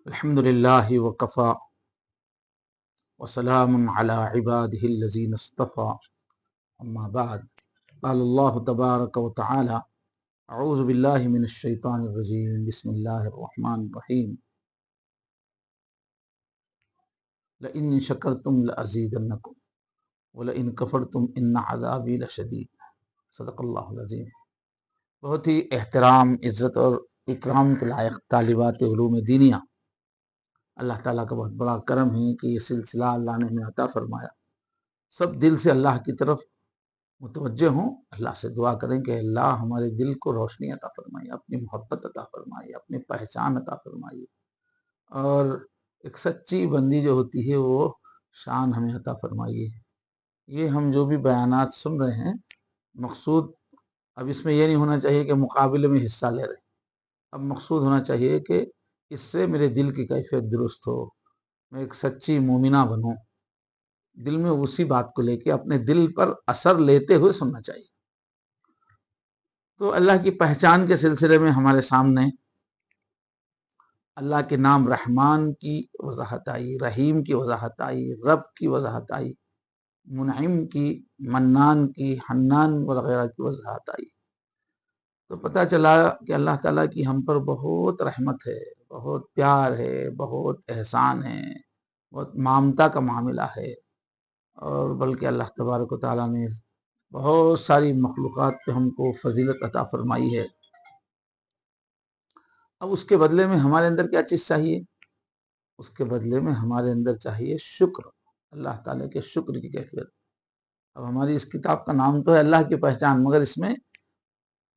الحمدللہ وکفا وسلام علی عبادہ الذین اصطفى اما بعد قال اللہ تبارک وتعالی اعوذ باللہ من الشیطان الرجیم بسم اللہ الرحمن الرحیم لئن شکرتم لأزیدنکم ولئن کفرتم ان عذابی لشدید۔ صدق اللہ العظیم۔ بہت ہی احترام، عزت اور اکرام کے لائق طالبات علوم دینیہ، اللہ تعالیٰ کا بہت بڑا کرم ہے کہ یہ سلسلہ اللہ نے ہمیں عطا فرمایا۔ سب دل سے اللہ کی طرف متوجہ ہوں، اللہ سے دعا کریں کہ اللہ ہمارے دل کو روشنی عطا فرمائیے، اپنی محبت عطا فرمائیے، اپنی پہچان عطا فرمائیے، اور ایک سچی بندی جو ہوتی ہے وہ شان ہمیں عطا فرمائیے۔ یہ ہم جو بھی بیانات سن رہے ہیں، مقصود اب اس میں یہ نہیں ہونا چاہیے کہ مقابلے میں حصہ لے رہے ہیں، اب مقصود ہونا چاہیے کہ اس سے میرے دل کی کیفیت درست ہو، میں ایک سچی مومنہ بنوں، دل میں اسی بات کو لے کے اپنے دل پر اثر لیتے ہوئے سننا چاہیے۔ تو اللہ کی پہچان کے سلسلے میں ہمارے سامنے اللہ کے نام رحمان کی وضاحت آئی، رحیم کی وضاحت آئی، رب کی وضاحت آئی، منعم کی، منان کی، حنان وغیرہ کی وضاحت آئی۔ تو پتہ چلا کہ اللہ تعالیٰ کی ہم پر بہت رحمت ہے، بہت پیار ہے، بہت احسان ہے، بہت ممتا کا معاملہ ہے، اور بلکہ اللہ تبارک و تعالیٰ نے بہت ساری مخلوقات پہ ہم کو فضیلت عطا فرمائی ہے۔ اب اس کے بدلے میں ہمارے اندر کیا چیز چاہیے؟ اس کے بدلے میں ہمارے اندر چاہیے شکر، اللہ تعالیٰ کے شکر کی کیفیت۔ اب ہماری اس کتاب کا نام تو ہے اللہ کی پہچان، مگر اس میں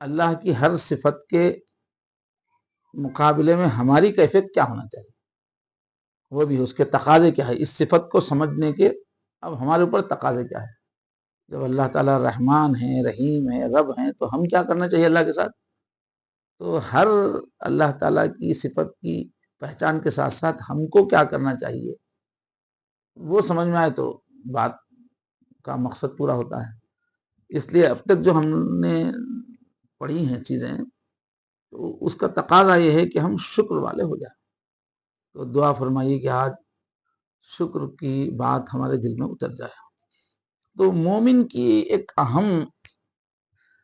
اللہ کی ہر صفت کے مقابلے میں ہماری کیفیت کیا ہونا چاہیے، وہ بھی اس کے تقاضے کیا ہے، اس صفت کو سمجھنے کے اب ہمارے اوپر تقاضے کیا ہے۔ جب اللہ تعالیٰ رحمان ہے، رحیم ہے، رب ہیں، تو ہم کیا کرنا چاہیے اللہ کے ساتھ؟ تو ہر اللہ تعالیٰ کی صفت کی پہچان کے ساتھ ساتھ ہم کو کیا کرنا چاہیے، وہ سمجھ میں آئے تو بات کا مقصد پورا ہوتا ہے۔ اس لیے اب تک جو ہم نے پڑھی ہیں چیزیں، تو اس کا تقاضا یہ ہے کہ ہم شکر والے ہو جائیں۔ تو دعا فرمائیے کہ آج شکر کی بات ہمارے دل میں اتر جائے۔ تو مومن کی ایک اہم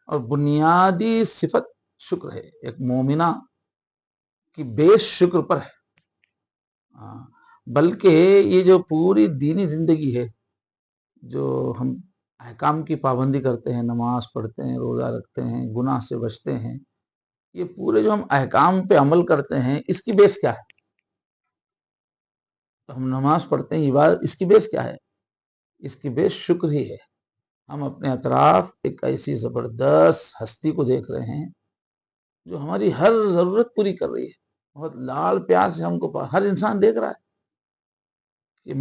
اور بنیادی صفت شکر ہے، ایک مومنہ کی بیس شکر پر ہے۔ بلکہ یہ جو پوری دینی زندگی ہے، جو ہم احکام کی پابندی کرتے ہیں، نماز پڑھتے ہیں، روزہ رکھتے ہیں، گناہ سے بچتے ہیں، یہ پورے جو ہم احکام پہ عمل کرتے ہیں، اس کی بیس کیا ہے؟ تو ہم نماز پڑھتے ہیں، عبادت، اس کی بیس کیا ہے؟ اس کی بیس شکر ہی ہے۔ ہم اپنے اطراف ایک ایسی زبردست ہستی کو دیکھ رہے ہیں جو ہماری ہر ضرورت پوری کر رہی ہے، بہت لاڑ پیار سے ہم کو ہر انسان دیکھ رہا ہے کہ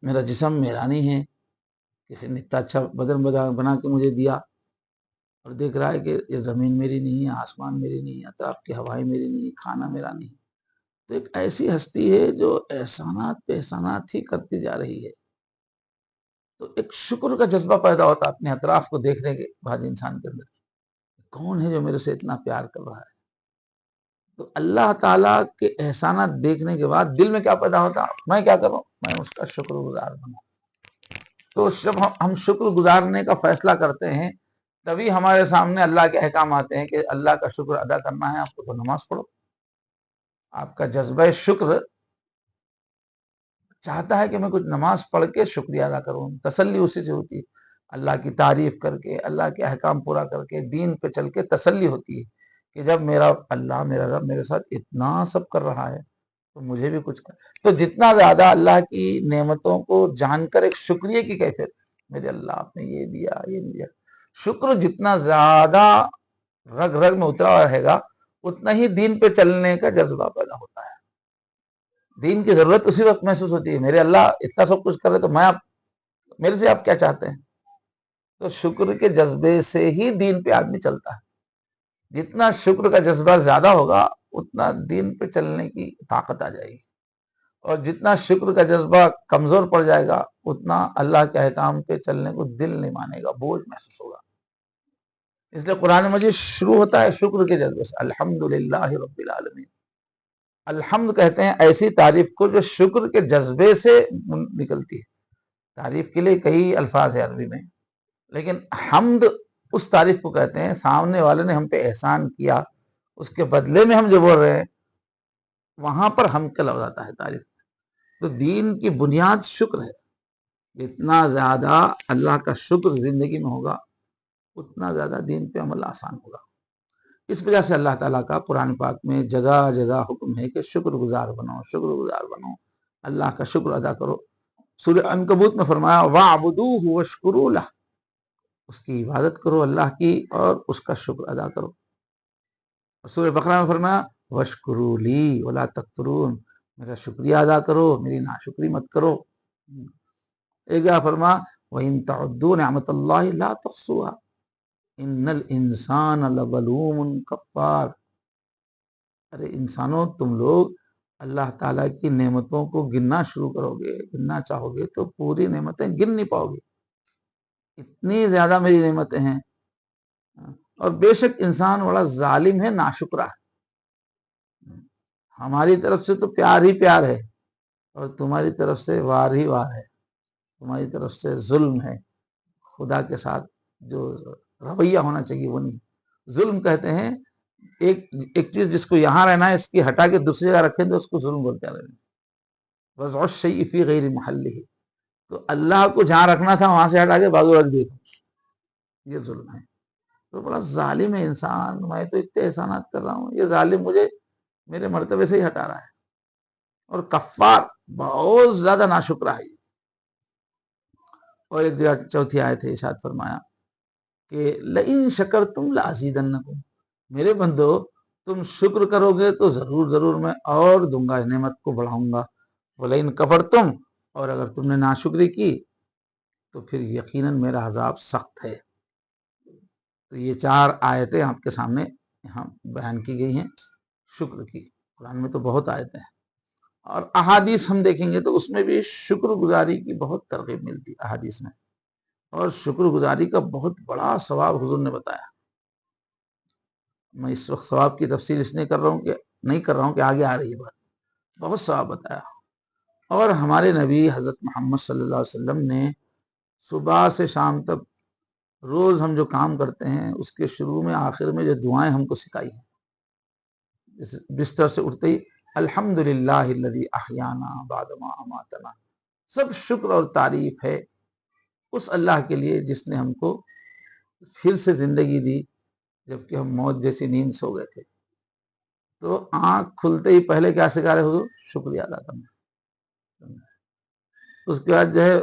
میرا جسم میرا نہیں ہے، کسی نے اتنا اچھا بدن بنا کے مجھے دیا، اور دیکھ رہا ہے کہ یہ زمین میری نہیں ہے، آسمان میری نہیں ہے، اطراف کی ہوائیں میری نہیں ہے، کھانا میرا نہیں ہے۔ تو ایک ایسی ہستی ہے جو احسانات پہ احسانات ہی کرتی جا رہی ہے۔ تو ایک شکر کا جذبہ پیدا ہوتا ہے اپنے اطراف کو دیکھنے کے بعد انسان کے اندر، کون ہے جو میرے سے اتنا پیار کر رہا ہے۔ تو اللہ تعالیٰ کے احسانات دیکھنے کے بعد دل میں کیا پیدا ہوتا، میں کیا کروں، میں اس کا شکر گزار بنوں۔ تو جب ہم شکر گزارنے کا فیصلہ کرتے ہیں، تبھی ہمارے سامنے اللہ کے احکام آتے ہیں کہ اللہ کا شکر ادا کرنا ہے آپ کو تو نماز پڑھو۔ آپ کا جذبہ شکر چاہتا ہے کہ میں کچھ نماز پڑھ کے شکریہ ادا کروں، تسلی اسی سے ہوتی ہے، اللہ کی تعریف کر کے، اللہ کے احکام پورا کر کے، دین پہ چل کے تسلی ہوتی ہے کہ جب میرا اللہ، میرا رب میرے ساتھ اتنا سب کر رہا ہے تو مجھے بھی کچھ کر۔ تو جتنا زیادہ اللہ کی نعمتوں کو جان کر ایک شکریہ کی کیفیت، میرے اللہ آپ نے یہ دیا، یہ دیا، شکر جتنا زیادہ رگ رگ میں اترا رہے گا، اتنا ہی دین پہ چلنے کا جذبہ پیدا ہوتا ہے۔ دین کی ضرورت اسی وقت محسوس ہوتی ہے، میرے اللہ اتنا سب کچھ کر رہے تو میرے سے آپ کیا چاہتے ہیں؟ تو شکر کے جذبے سے ہی دین پہ آدمی چلتا ہے۔ جتنا شکر کا جذبہ زیادہ ہوگا، اتنا دین پہ چلنے کی طاقت آ جائے گی، اور جتنا شکر کا جذبہ کمزور پڑ جائے گا، اتنا اللہ کے احکام پہ چلنے کو دل نہیں مانے گا، بوجھ محسوس ہوگا۔ اس لیے قرآن مجید شروع ہوتا ہے شکر کے جذبے سے، الحمدللہ رب العالمین، الحمد کہتے ہیں ایسی تعریف کو جو شکر کے جذبے سے نکلتی ہے. تعریف کے لیے کئی الفاظ ہیں عربی میں، لیکن حمد اس تعریف کو کہتے ہیں سامنے والے نے ہم پہ احسان کیا، اس کے بدلے میں ہم جو بول رہے ہیں وہاں پر حمد کا لفظ آتا ہے تعریف. تو دین کی بنیاد شکر ہے. جتنا زیادہ اللہ کا شکر زندگی میں ہوگا اتنا زیادہ دین پہ عمل آسان ہوگا. اس وجہ سے اللہ تعالیٰ کا قرآن پاک میں جگہ جگہ حکم ہے کہ شکر گزار بنو، شکر گزار بنو، اللہ کا شکر ادا کرو. سورہ عنکبوت میں فرمایا وَاعْبُدُوهُ وَاشْكُرُوا لَهُ، اس کی عبادت کرو اللہ کی اور اس کا شکر ادا کرو. اور سورہ بقرہ میں فرمایا وَاشْكُرُوا لِي وَلَا تَكْفُرُونَ، میرا شکریہ ادا کرو، میری ناشکری مت کرو. ایک جگہ فرما وَإِن تَعُدُّوا نِعْمَتَ اللَّهِ لَا تُحْصُوهَا ان الانسان لظلوم کفار. ارے انسانوں، تم لوگ اللہ تعالیٰ کی نعمتوں کو گننا شروع کرو گے، گننا چاہو گے تو پوری نعمتیں گن نہیں پاؤ گے، اتنی زیادہ میری نعمتیں ہیں. اور بے شک انسان بڑا ظالم ہے، ناشکرا ہے. ہماری طرف سے تو پیار ہی پیار ہے اور تمہاری طرف سے وار ہی وار ہے، تمہاری طرف سے ظلم ہے. خدا کے ساتھ جو رویہ ہونا چاہیے وہ نہیں. ظلم کہتے ہیں ایک چیز جس کو یہاں رہنا ہے اس کی ہٹا کے دوسری جگہ رکھیں تو اس کو ظلم بولتے ہیں. وضع الشیء فی غیر محلہ، تو اللہ کو جہاں رکھنا تھا وہاں سے ہٹا کے بازو رکھ دیا، یہ ظلم ہے. تو بڑا ظالم ہے انسان، میں تو اتنے احسانات کر رہا ہوں، یہ ظالم مجھے میرے مرتبے سے ہی ہٹا رہا ہے. اور کفار بہت زیادہ ناشکرا ہے. اور ایک جگہ چوتھی آیت ہے، ارشاد فرمایا کہ لئن شکرتم لازیدنکم، میرے بندو تم شکر کرو گے تو ضرور ضرور میں اور دوں گا، نعمت کو بڑھاؤں گا. ولئن کفرتم، اور اگر تم نے ناشکری کی تو پھر یقیناً میرا عذاب سخت ہے. تو یہ 4 آیتیں آپ کے سامنے یہاں بیان کی گئی ہیں شکر کی. قرآن میں تو بہت آیتیں ہیں اور احادیث ہم دیکھیں گے تو اس میں بھی شکر گزاری کی بہت ترغیب ملتی ہے احادیث میں، اور شکر گزاری کا بہت بڑا ثواب حضور نے بتایا. میں اس وقت ثواب کی تفصیل اس لیے کر رہا ہوں کہ آگے آ رہی ہے بات. بہت ثواب بتایا. اور ہمارے نبی حضرت محمد صلی اللہ علیہ وسلم نے صبح سے شام تک روز ہم جو کام کرتے ہیں اس کے شروع میں آخر میں جو دعائیں ہم کو سکھائی ہیں، بستر سے اٹھتے ہی الحمدللہ الذی احیانا بعد ما اماتنا، سب شکر اور تعریف ہے اس اللہ کے لیے جس نے ہم کو پھر سے زندگی دی جبکہ ہم موت جیسی نیند سو گئے تھے. تو آنکھ کھلتے ہی پہلے کیا سکھا رہے حضور؟ شکریہ ادا کرنا. اس کے بعد جو ہے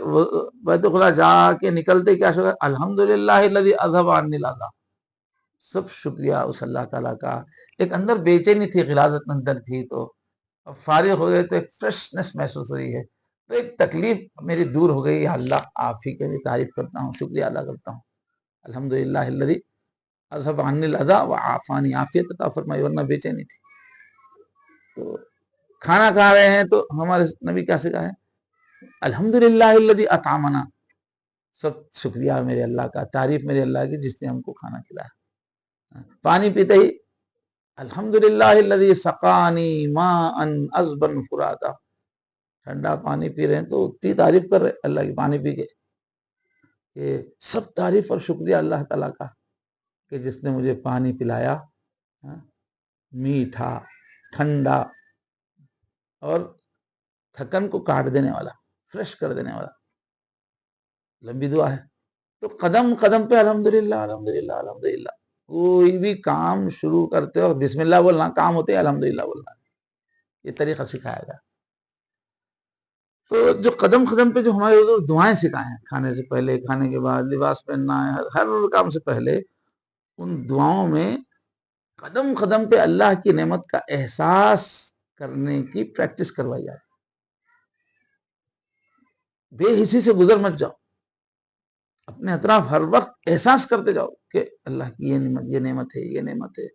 بیت خلا جا کے نکلتے کیا شکر الحمدللہ الذی اذھب عنی العذاب، سب شکریہ اس اللہ تعالیٰ کا. ایک اندر بے چینی تھی، غلاظت اندر تھی، تو اب فارغ ہو گئے تو ایک فریشنس محسوس ہوئی ہے، تو ایک تکلیف میری دور ہو گئی. اللہ آپ ہی کے بھی تعریف کرتا ہوں، شکریہ ادا کرتا ہوں. الحمدللہ الذی اذھب عنی الاذی وعافانی، عافیت عطا فرمائی، ورنہ بے چینی تھی. تو کھانا کھا رہے ہیں تو ہمارے نبی کیا سکھا ہے؟ الحمدللہ الذی اطعمنا، سب شکریہ میرے اللہ کا، تعریف میرے اللہ کی جس نے ہم کو کھانا کھلایا. پانی پیتے ہی الحمدللہ الذی سقانی ماء عذبا فراتا، ٹھنڈا پانی پی رہے ہیں تو اتنی تعریف کر رہے اللہ کی پانی پی کے کہ سب تعریف اور شکریہ اللہ تعالیٰ کا کہ جس نے مجھے پانی پلایا، میٹھا، ٹھنڈا اور تھکن کو کاٹ دینے والا، فریش کر دینے والا. لمبی دعا ہے. تو قدم قدم پہ الحمدللہ الحمدللہ الحمدللہ. کوئی بھی کام شروع کرتے ہو بسم اللہ بولنا، کام ہوتے ہیں الحمدللہ بولنا، یہ طریقہ سکھایا گیا. تو جو قدم قدم پہ جو ہمارے حضور دعائیں سکھائے ہیں، کھانے سے پہلے، کھانے کے بعد، لباس پہننا ہے، ہر کام سے پہلے، ان دعاؤں میں قدم قدم پہ اللہ کی نعمت کا احساس کرنے کی پریکٹس کروائی جائے. بے حسی سے گزر مت جاؤ، اپنے اطراف ہر وقت احساس کرتے جاؤ کہ اللہ کی یہ نعمت ہے، یہ نعمت ہے.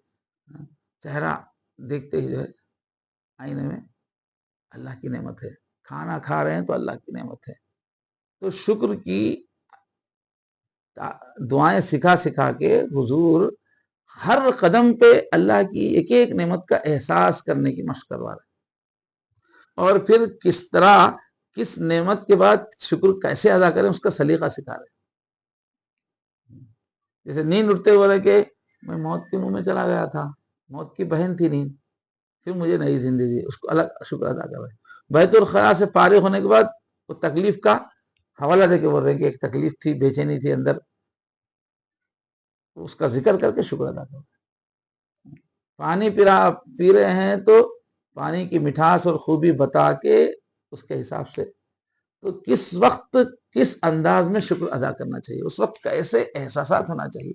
چہرہ دیکھتے ہی جو ہے آئینے میں اللہ کی نعمت ہے، کھانا کھا رہے ہیں تو اللہ کی نعمت ہے. تو شکر کی دعائیں سکھا سکھا کے حضور ہر قدم پہ اللہ کی ایک ایک نعمت کا احساس کرنے کی مشق کروا رہے ہیں. اور پھر کس طرح کس نعمت کے بعد شکر کیسے ادا کریں اس کا سلیقہ سکھا رہے. جیسے نیند اٹھتے ہوئے کہ میں موت کے منہ میں چلا گیا تھا, موت کی بہن تھی نیند, پھر مجھے نئی زندگی, اس کو الگ شکر ادا کر رہے. بیت الخلاء سے فارغ ہونے کے بعد وہ تکلیف کا حوالہ دے کے بول رہے ہیں کہ ایک تکلیف تھی, بے چینی تھی اندر, اس کا ذکر کر کے شکر ادا کرو. پانی پی رہے ہیں تو پانی کی مٹھاس اور خوبی بتا کے اس کے حساب سے, تو کس وقت کس انداز میں شکر ادا کرنا چاہیے, اس وقت کیسے احساسات ہونا چاہیے,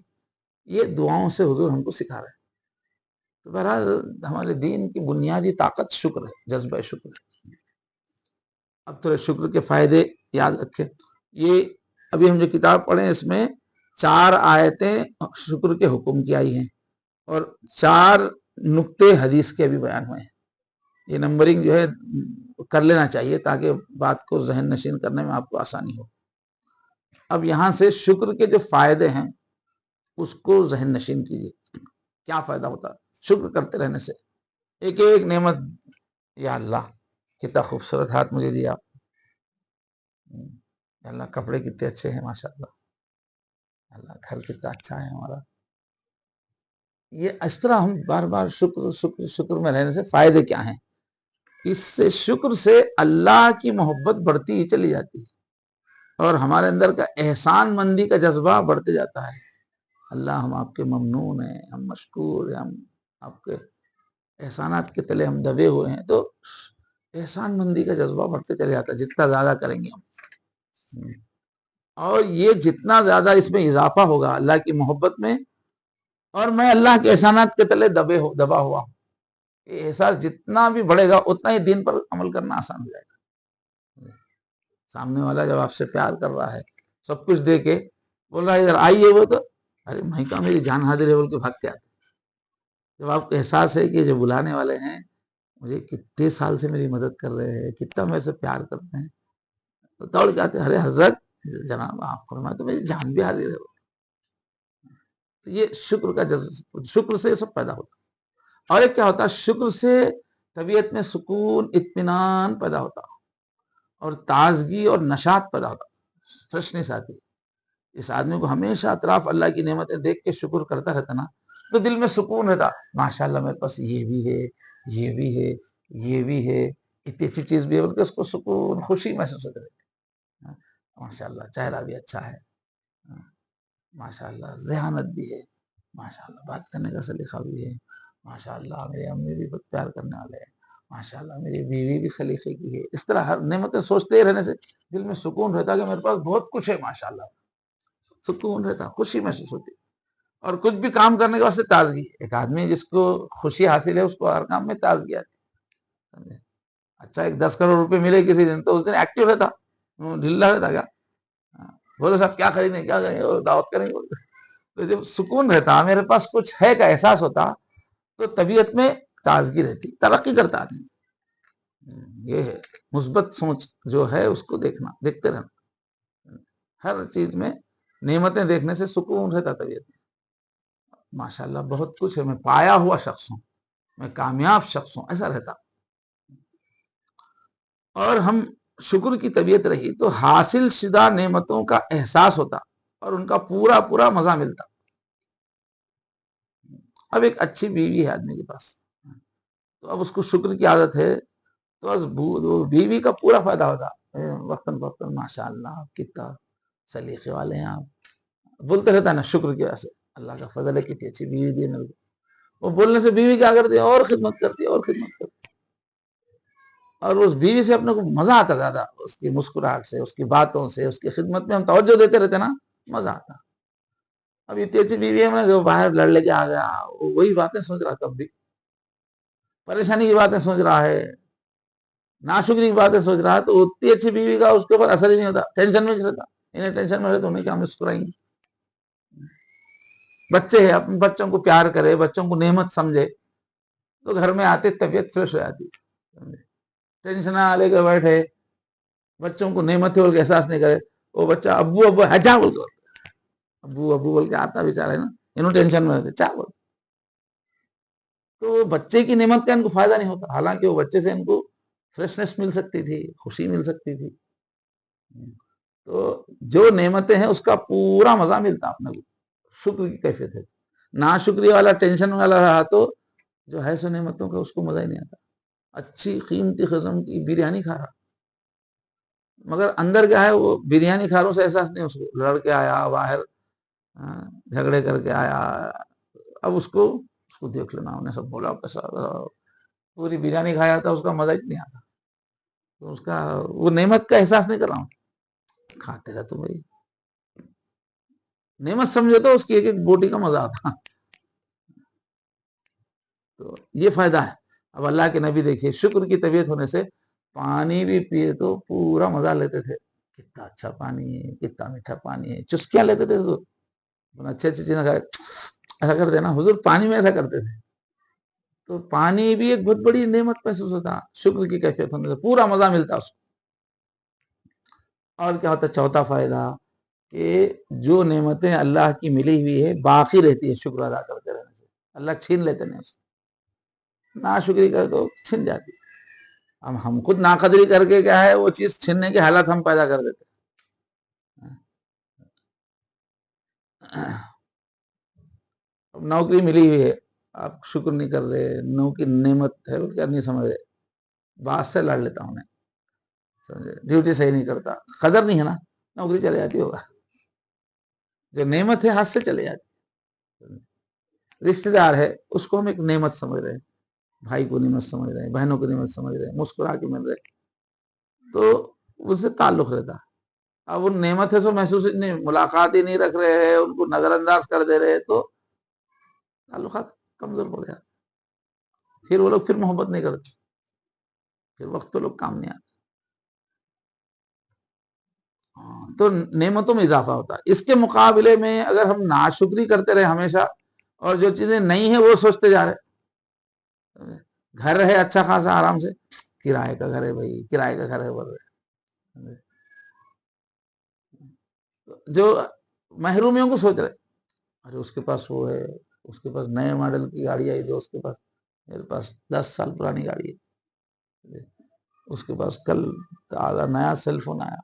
یہ دعاؤں سے حضور ہم کو سکھا رہے ہیں. تو بہرحال ہمارے دین کی بنیادی طاقت شکر ہے, جذبہ شکر ہے. اب تھوڑے شکر کے فائدے یاد رکھیں. یہ ابھی ہم جو کتاب پڑھیں اس میں 4 آیتیں شکر کے حکم کی آئی ہیں اور 4 نقطے حدیث کے ابھی بیان ہوئے ہیں. یہ نمبرنگ جو ہے کر لینا چاہیے تاکہ بات کو ذہن نشین کرنے میں آپ کو آسانی ہو. اب یہاں سے شکر کے جو فائدے ہیں اس کو ذہن نشین کیجیے. کیا فائدہ ہوتا ہے شکر کرتے رہنے سے؟ ایک ایک نعمت, یا اللہ کتنا خوبصورت ہاتھ مجھے دیا, اللہ کپڑے کتنے اچھے ہیں ماشاءاللہ, اللہ گھر کتنا اچھا ہے ہمارا. یہ اس طرح ہم بار بار شکر شکر شکر میں رہنے سے فائدے کیا ہیں؟ اس سے شکر سے اللہ کی محبت بڑھتی ہی چلی جاتی ہے اور ہمارے اندر کا احسان مندی کا جذبہ بڑھتے جاتا ہے. اللہ ہم آپ کے ممنون ہیں, ہم مشکور ہیں, ہم آپ کے احسانات کے تلے ہم دبے ہوئے ہیں. تو احسان مندی کا جذبہ بڑھتے چلے جاتا ہے جتنا زیادہ کریں گے ہم, اور یہ جتنا زیادہ اس میں اضافہ ہوگا اللہ کی محبت میں, اور میں اللہ کے احسانات کے تلے دبا ہوا ہوں, یہ احساس جتنا بھی بڑھے گا اتنا ہی دین پر عمل کرنا آسان ہو جائے گا. سامنے والا جب آپ سے پیار کر رہا ہے, سب کچھ دے کے بول رہا ہے ادھر آئیے, وہ تو ارے میں کہا میری جان حاضر ہے بول کے بھاگ کے آتے. جب آپ کو احساس ہے کہ جو بلانے والے ہیں مجھے کتنے سال سے میری مدد کر رہے ہیں, کتنا میرے سے پیار کرتے ہیں, تو دوڑ کے آتے, ارے حضرت جناب آپ فرمائے تو میری جان بھی حاضر ہے. تو یہ شکر کا شکر سے یہ سب پیدا ہوتا. اور ایک کیا ہوتا ہے, شکر سے طبیعت میں سکون اطمینان پیدا ہوتا اور تازگی اور نشاط پیدا ہوتا, فریشنس آتی. اس آدمی کو ہمیشہ اطراف اللہ کی نعمتیں دیکھ کے شکر کرتا رہتا نا, تو دل میں سکون رہتا, ماشاءاللہ میرے پاس یہ بھی ہے, یہ بھی ہے, یہ بھی ہے, اتنی اچھی چیز بھی ہے, بلکہ اس کو سکون خوشی محسوس ہوتی رہتی. ماشاءاللہ چہرہ بھی اچھا ہے, ماشاءاللہ ذہانت بھی ہے, ماشاءاللہ بات کرنے کا سلیقہ بھی ہے, ماشاءاللہ میری امی بھی بہت پیار کرنے والے ہیں, ماشاءاللہ میری بیوی بھی سلیقے کی ہے. اس طرح ہر نعمتیں سوچتے رہنے سے دل میں سکون رہتا کہ میرے پاس بہت کچھ ہے, ماشاءاللہ سکون رہتا, خوشی محسوس ہوتی. اور کچھ بھی کام کرنے کے واسطے تازگی. ایک آدمی جس کو خوشی حاصل ہے اس کو ہر کام میں تازگی آتی. اچھا ایک 10 کروڑ روپے ملے کسی دن تو اس دن ایکٹیو رہتا, ڈھیلا رہتا. کیا بولے صاحب کیا خریدیں, کیا کریں, دعوت کریں گے. تو جب سکون رہتا, میرے پاس کچھ ہے کا احساس ہوتا, تو طبیعت میں تازگی رہتی, ترقی کرتا آدمی. یہ ہے مثبت سوچ جو ہے اس کو دیکھتے رہنا. ہر چیز میں نعمتیں دیکھنے سے سکون رہتا طبیعت میں. ماشاءاللہ بہت کچھ ہے, میں پایا ہوا شخص ہوں, میں کامیاب شخص ہوں, ایسا رہتا. اور ہم شکر کی طبیعت رہی تو حاصل شدہ نعمتوں کا احساس ہوتا اور ان کا پورا پورا مزہ ملتا. اب ایک اچھی بیوی ہے آدمی کے پاس, تو اب اس کو شکر کی عادت ہے, تو بیوی کا پورا فائدہ ہوتا. وقتاً فوقتاً ماشاءاللہ کتنا سلیقے والے ہیں آپ, بولتے رہتا ہے نا شکر کی وجہ سے, اللہ کا فضل ہے کتنی اچھی بیوی دی میرے کو. وہ بولنے سے بیوی کیا کرتی ہے, اور خدمت کرتی ہے, اور خدمت کرتی ہے. اور اس بیوی سے اپنے کو مزہ آتا زیادہ, اس کی مسکراہٹ سے, اس کی باتوں سے, اس کی خدمت میں ہم توجہ دیتے رہتے نا, مزہ آتا. اب اتنی اچھی بیوی ہے, جو باہر لڑ لے کے آ گیا, وہی باتیں سوچ رہا, تب بھی پریشانی کی باتیں سوچ رہا ہے, ناشکری کی باتیں سوچ رہا ہے, تو اتنی اچھی بیوی کا اس کے اوپر اثر ہی نہیں ہوتا, ٹینشن میں رہتا. انہیں ٹینشن میں رہتا تو انہیں کیا مسکرائیں گے. بچے ہیں, اپنے بچوں کو پیار کرے, بچوں کو نعمت سمجھے, تو گھر میں آتے طبیعت فریش ہو جاتی. ٹینشن نہ لے کے بیٹھے, بچوں کو نعمت بول کے احساس نہیں کرے, وہ بچہ ابو ابو ہٹا بول کر ابو ابو بول کے آتا بیچارہ ہے نا, انہوں ٹینشن میں رہتے, چاہ بول. تو بچے کی نعمت کا ان کو فائدہ نہیں ہوتا, حالانکہ وہ بچے سے ان کو فریشنس مل سکتی تھی، خوشی مل سکتی تھی. تو جو نعمتیں ہیں اس کا پورا مزہ ملتا اپنے کو. شکر کی کیفیت ہے. ناشکری والا ٹینشن والا رہا تو جو ہے سو نعمتوں کا اس کو مزہ ہی نہیں آتا. اچھی قیمتی قسم کی بریانی کھا رہا مگر اندر کیا ہے وہ بریانی کھا رہا سے احساس نہیں. اس کو لڑ کے آیا باہر، جھگڑے کر کے آیا. اب اس کو دیکھ لینا، انہیں سب بولا کیسا پوری بریانی کھایا تھا، اس کا مزہ ہی نہیں آتا. تو اس کا وہ نعمت کا احساس نہیں کر رہا ہوں. کھاتے رہے تو بھائی نعمت سمجھو تو اس کی ایک ایک بوٹی کا مزہ آتا. تو یہ فائدہ ہے. اب اللہ کے نبی دیکھیے شکر کی طبیعت ہونے سے پانی بھی پیے تو پورا مزہ لیتے تھے. کتنا اچھا پانی ہے، کتنا میٹھا پانی ہے. چسکیاں لیتے تھے حضور. اچھے اچھے چیزیں کھائے ایسا کرتے نا حضور، پانی میں ایسا کرتے تھے. تو پانی بھی ایک بہت بڑی نعمت محسوس ہوتا. شکر کی کیفیت ہونے سے پورا مزہ ملتا اس کو. اور کیا ہوتا ہے چوتھا فائدہ کہ جو نعمتیں اللہ کی ملی ہوئی ہے باقی رہتی ہے شکر ادا کرتے رہنے سے. اللہ چھین لیتے نہیں اس کو. ناشکری کرے تو چھن جاتی. اب ہم خود ناقدری کر کے کیا ہے وہ چیز چھیننے کے حالات ہم پیدا کر دیتے. اب نوکری ملی ہوئی ہے، آپ شکر نہیں کر رہے. نوکری نعمت ہے وہ کیا نہیں سمجھ رہے. باس سے لڑ لیتا ہوں میں، سمجھے ڈیوٹی صحیح نہیں کرتا. قدر نہیں ہے نا، نوکری چلے جاتی ہوگا. جو نعمت ہے ہاتھ سے چلے جاتی. رشتے دار ہے اس کو ہم ایک نعمت سمجھ رہے ہیں، بھائی کو نعمت سمجھ رہے ہیں، بہنوں کو نعمت سمجھ رہے ہیں، مسکرا کے مل رہے تو ان سے تعلق رہتا. اب ان نعمت ہے سو محسوس نہیں، ملاقات ہی نہیں رکھ رہے ہیں، ان کو نظر انداز کر دے رہے تو تعلقات کمزور پڑ جاتے. پھر وہ لوگ پھر محبت نہیں کرتے، پھر وقت تو لوگ کام نہیں آتے. تو نعمتوں میں اضافہ ہوتا ہے. اس کے مقابلے میں اگر ہم ناشکری کرتے رہے ہمیشہ اور جو چیزیں نہیں ہیں وہ سوچتے جا رہے، گھر ہے اچھا خاصا آرام سے، کرائے کا گھر ہے بھائی، کرائے کا گھر ہے بول رہے. جو محرومیوں کو سوچ رہے، ارے اس کے پاس وہ ہے، اس کے پاس نئے ماڈل کی گاڑی آئی جو اس کے پاس، میرے پاس 10 سال پرانی گاڑی ہے، اس کے پاس کل تازہ نیا سیل فون آیا،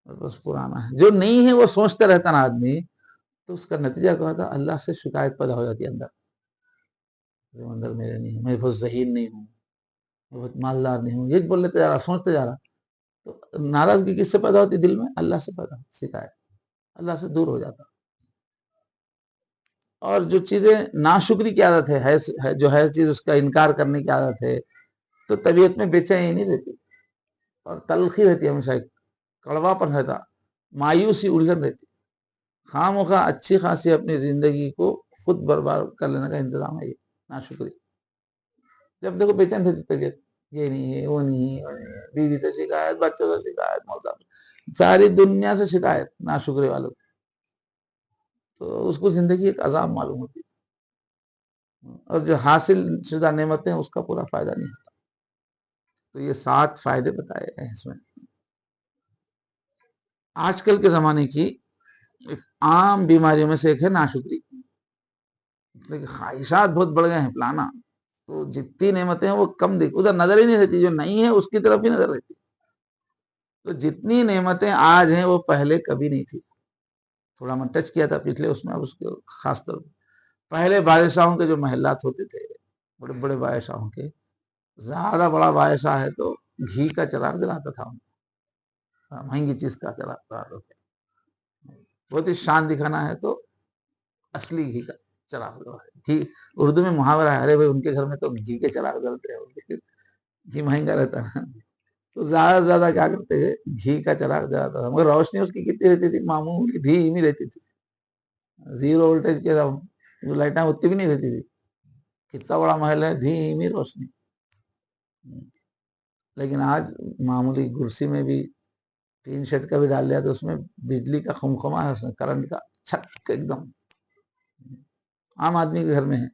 بس پرانا ہے. جو نہیں ہے وہ سوچتے رہتا نا آدمی، تو اس کا نتیجہ کیا ہوتا؟ اللہ سے شکایت پیدا ہو جاتی ہے اندر. اندر میرے نہیں ہے، میں بہت ذہین نہیں ہوں، میں بہت مالدار نہیں ہوں. یہ بول لیتے جا رہا، سوچتے جا رہا. تو ناراضگی کس سے پیدا ہوتی دل میں؟ اللہ سے پیدا ہوتی. شکایت اللہ سے دور ہو جاتا. اور جو چیزیں ناشکری کی عادت ہے جو ہے چیز اس کا انکار کرنے کی عادت ہے، تو طبیعت میں بے چینی رہتی اور تلخی رہتی، ہمیشہ ایک کڑوا پن رہتا، مایوسی الجھن رہتی. خواہ مخواہ اچھی خاصی اپنی زندگی کو خود برباد کر لینے کا انتظام ہے یہ ناشکری. جب دیکھو بے چین رہتی طبیعت، یہ نہیں ہے، وہ نہیں ہے، بیوی سے شکایت، بچوں سے شکایت، موسم ساری دنیا سے شکایت ناشکری والوں. تو اس کو زندگی ایک عذاب معلوم ہوتی ہے، اور جو حاصل شدہ نعمتیں اس کا پورا فائدہ نہیں ہوتا. تو یہ 7 فائدے بتائے ہیں اس میں. آج کل کے زمانے کی ایک عام بیماریوں میں سے ایک ہے ناشکری. خواہشات بہت بڑھ گئے ہیں پلانا، تو جتنی نعمتیں ہیں وہ کم ادھر نظر ہی نہیں رہتی. جو نہیں ہے اس کی طرف ہی نظر رہتی. تو جتنی نعمتیں آج ہیں وہ پہلے کبھی نہیں تھی. تھوڑا میں ٹچ کیا تھا پچھلے اس میں. اب اس کے خاص طور پر پہلے بادشاہوں کے جو محلات ہوتے تھے، بڑے بڑے بادشاہوں کے، زیادہ بڑا بادشاہ ہے تو گھی کا چراغ جلاتا تھا، مہنگی چیز کا چراغ جلاتا تھا. بہت ہی شان دکھانا ہے تو اصلی گھی کا چراغ ہے. گھی اردو میں محاورہ ہے، ارے بھائی ان کے گھر میں تو گھی کے چراغ جلتے ہیں، گھی مہنگا رہتا ہے. تو زیادہ سے زیادہ کیا کرتے ہیں، گھی کا چراغ جلاتا تھا. مگر روشنی اس کی کتنی رہتی تھی؟ معمولی دھیمی رہتی تھی. 0 وولٹیج کے جو لائٹیں اتنی بھی نہیں رہتی تھی. کتنا بڑا محل ہے، دھیمی روشنی. لیکن آج معمولی کرسی میں بھی ٹین شیڈ کا بھی ڈال لیا تو اس میں بجلی کا خمخمہ ہے، اس میں کرنٹ کا چھک ایک دم. عام آدمی کے گھر میں ہے.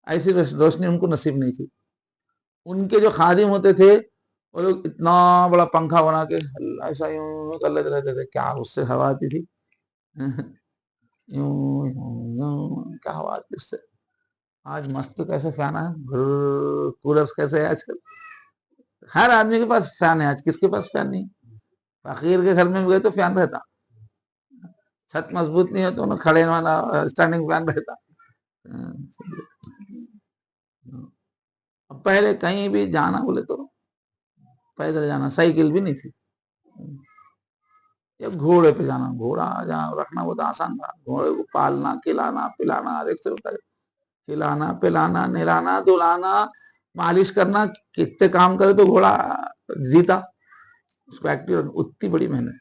ایسی روشنی ان کو نصیب نہیں تھی. ان کے جو خادم ہوتے تھے وہ لوگ اتنا بڑا پنکھا بنا کے ایسا یوں کر لیتے رہتے تھے. کیا اس سے ہوا آتی تھی، کیا ہوا آتی اس سے. آج مست کیسے فین ہے، کولر کیسے ہے آج کل. ہر آدمی کے پاس فین ہے آج، کس کے پاس فین نہیں؟ فقیر کے گھر میں بھی گئے تو فین رہتا، چھت مضبوط نہیں ہے تو انہیں کھڑے والا اسٹینڈنگ فین رہتا۔ اب پہلے کہیں بھی جانا بولے تو پیدل جانا، سائیکل بھی نہیں تھی، یا گھوڑے پہ جانا، گھوڑا جہاں رکھنا وہ تو آسان تھا، گھوڑے کو پالنا، کھلانا پلانا، ہر ایک سے ہوتا ہے، کھلانا پلانا، نہلانا دھلانا، مالش کرنا، کتنے کام کرے تو گھوڑا جیتا، اس کو ایکٹیو، اتنی بڑی محنت،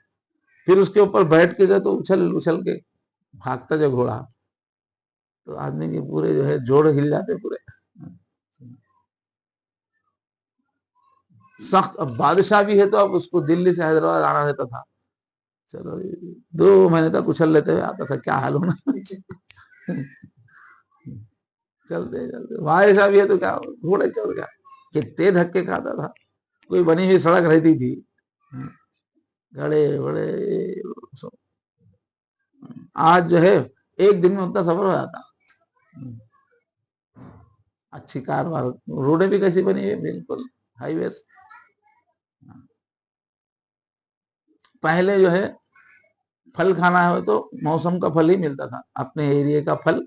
پھر اس کے اوپر بیٹھ کے جائے تو اچھل اچھل کے بھاگتا جو گھوڑا، تو آدمی کے پورے جو ہے جوڑ ہل جاتے پورے۔ سخت، اب بادشاہ بھی ہے تو اب اس کو دلی سے حیدرآباد آنا رہتا تھا، چلو 2 مہینے تک اچھل لیتے ہوئے آتا تھا، کیا حال ہونا، چلتے چلتے بادشاہ بھی ہے تو کیا گھوڑے چڑھ گیا، کتنے دھکے کھاتا تھا، کوئی بنی ہوئی سڑک رہتی تھی، گڑے بڑے، آج جو ہے ایک دن میں اتنا سفر ہو جاتا، اچھی کاروبار، روڈیں بھی کیسی بنی ہوئی بالکل ہائی ویز۔ پہلے جو ہے پھل کھانا ہے تو موسم کا پھل ہی ملتا تھا، اپنے ایریے کا پھل،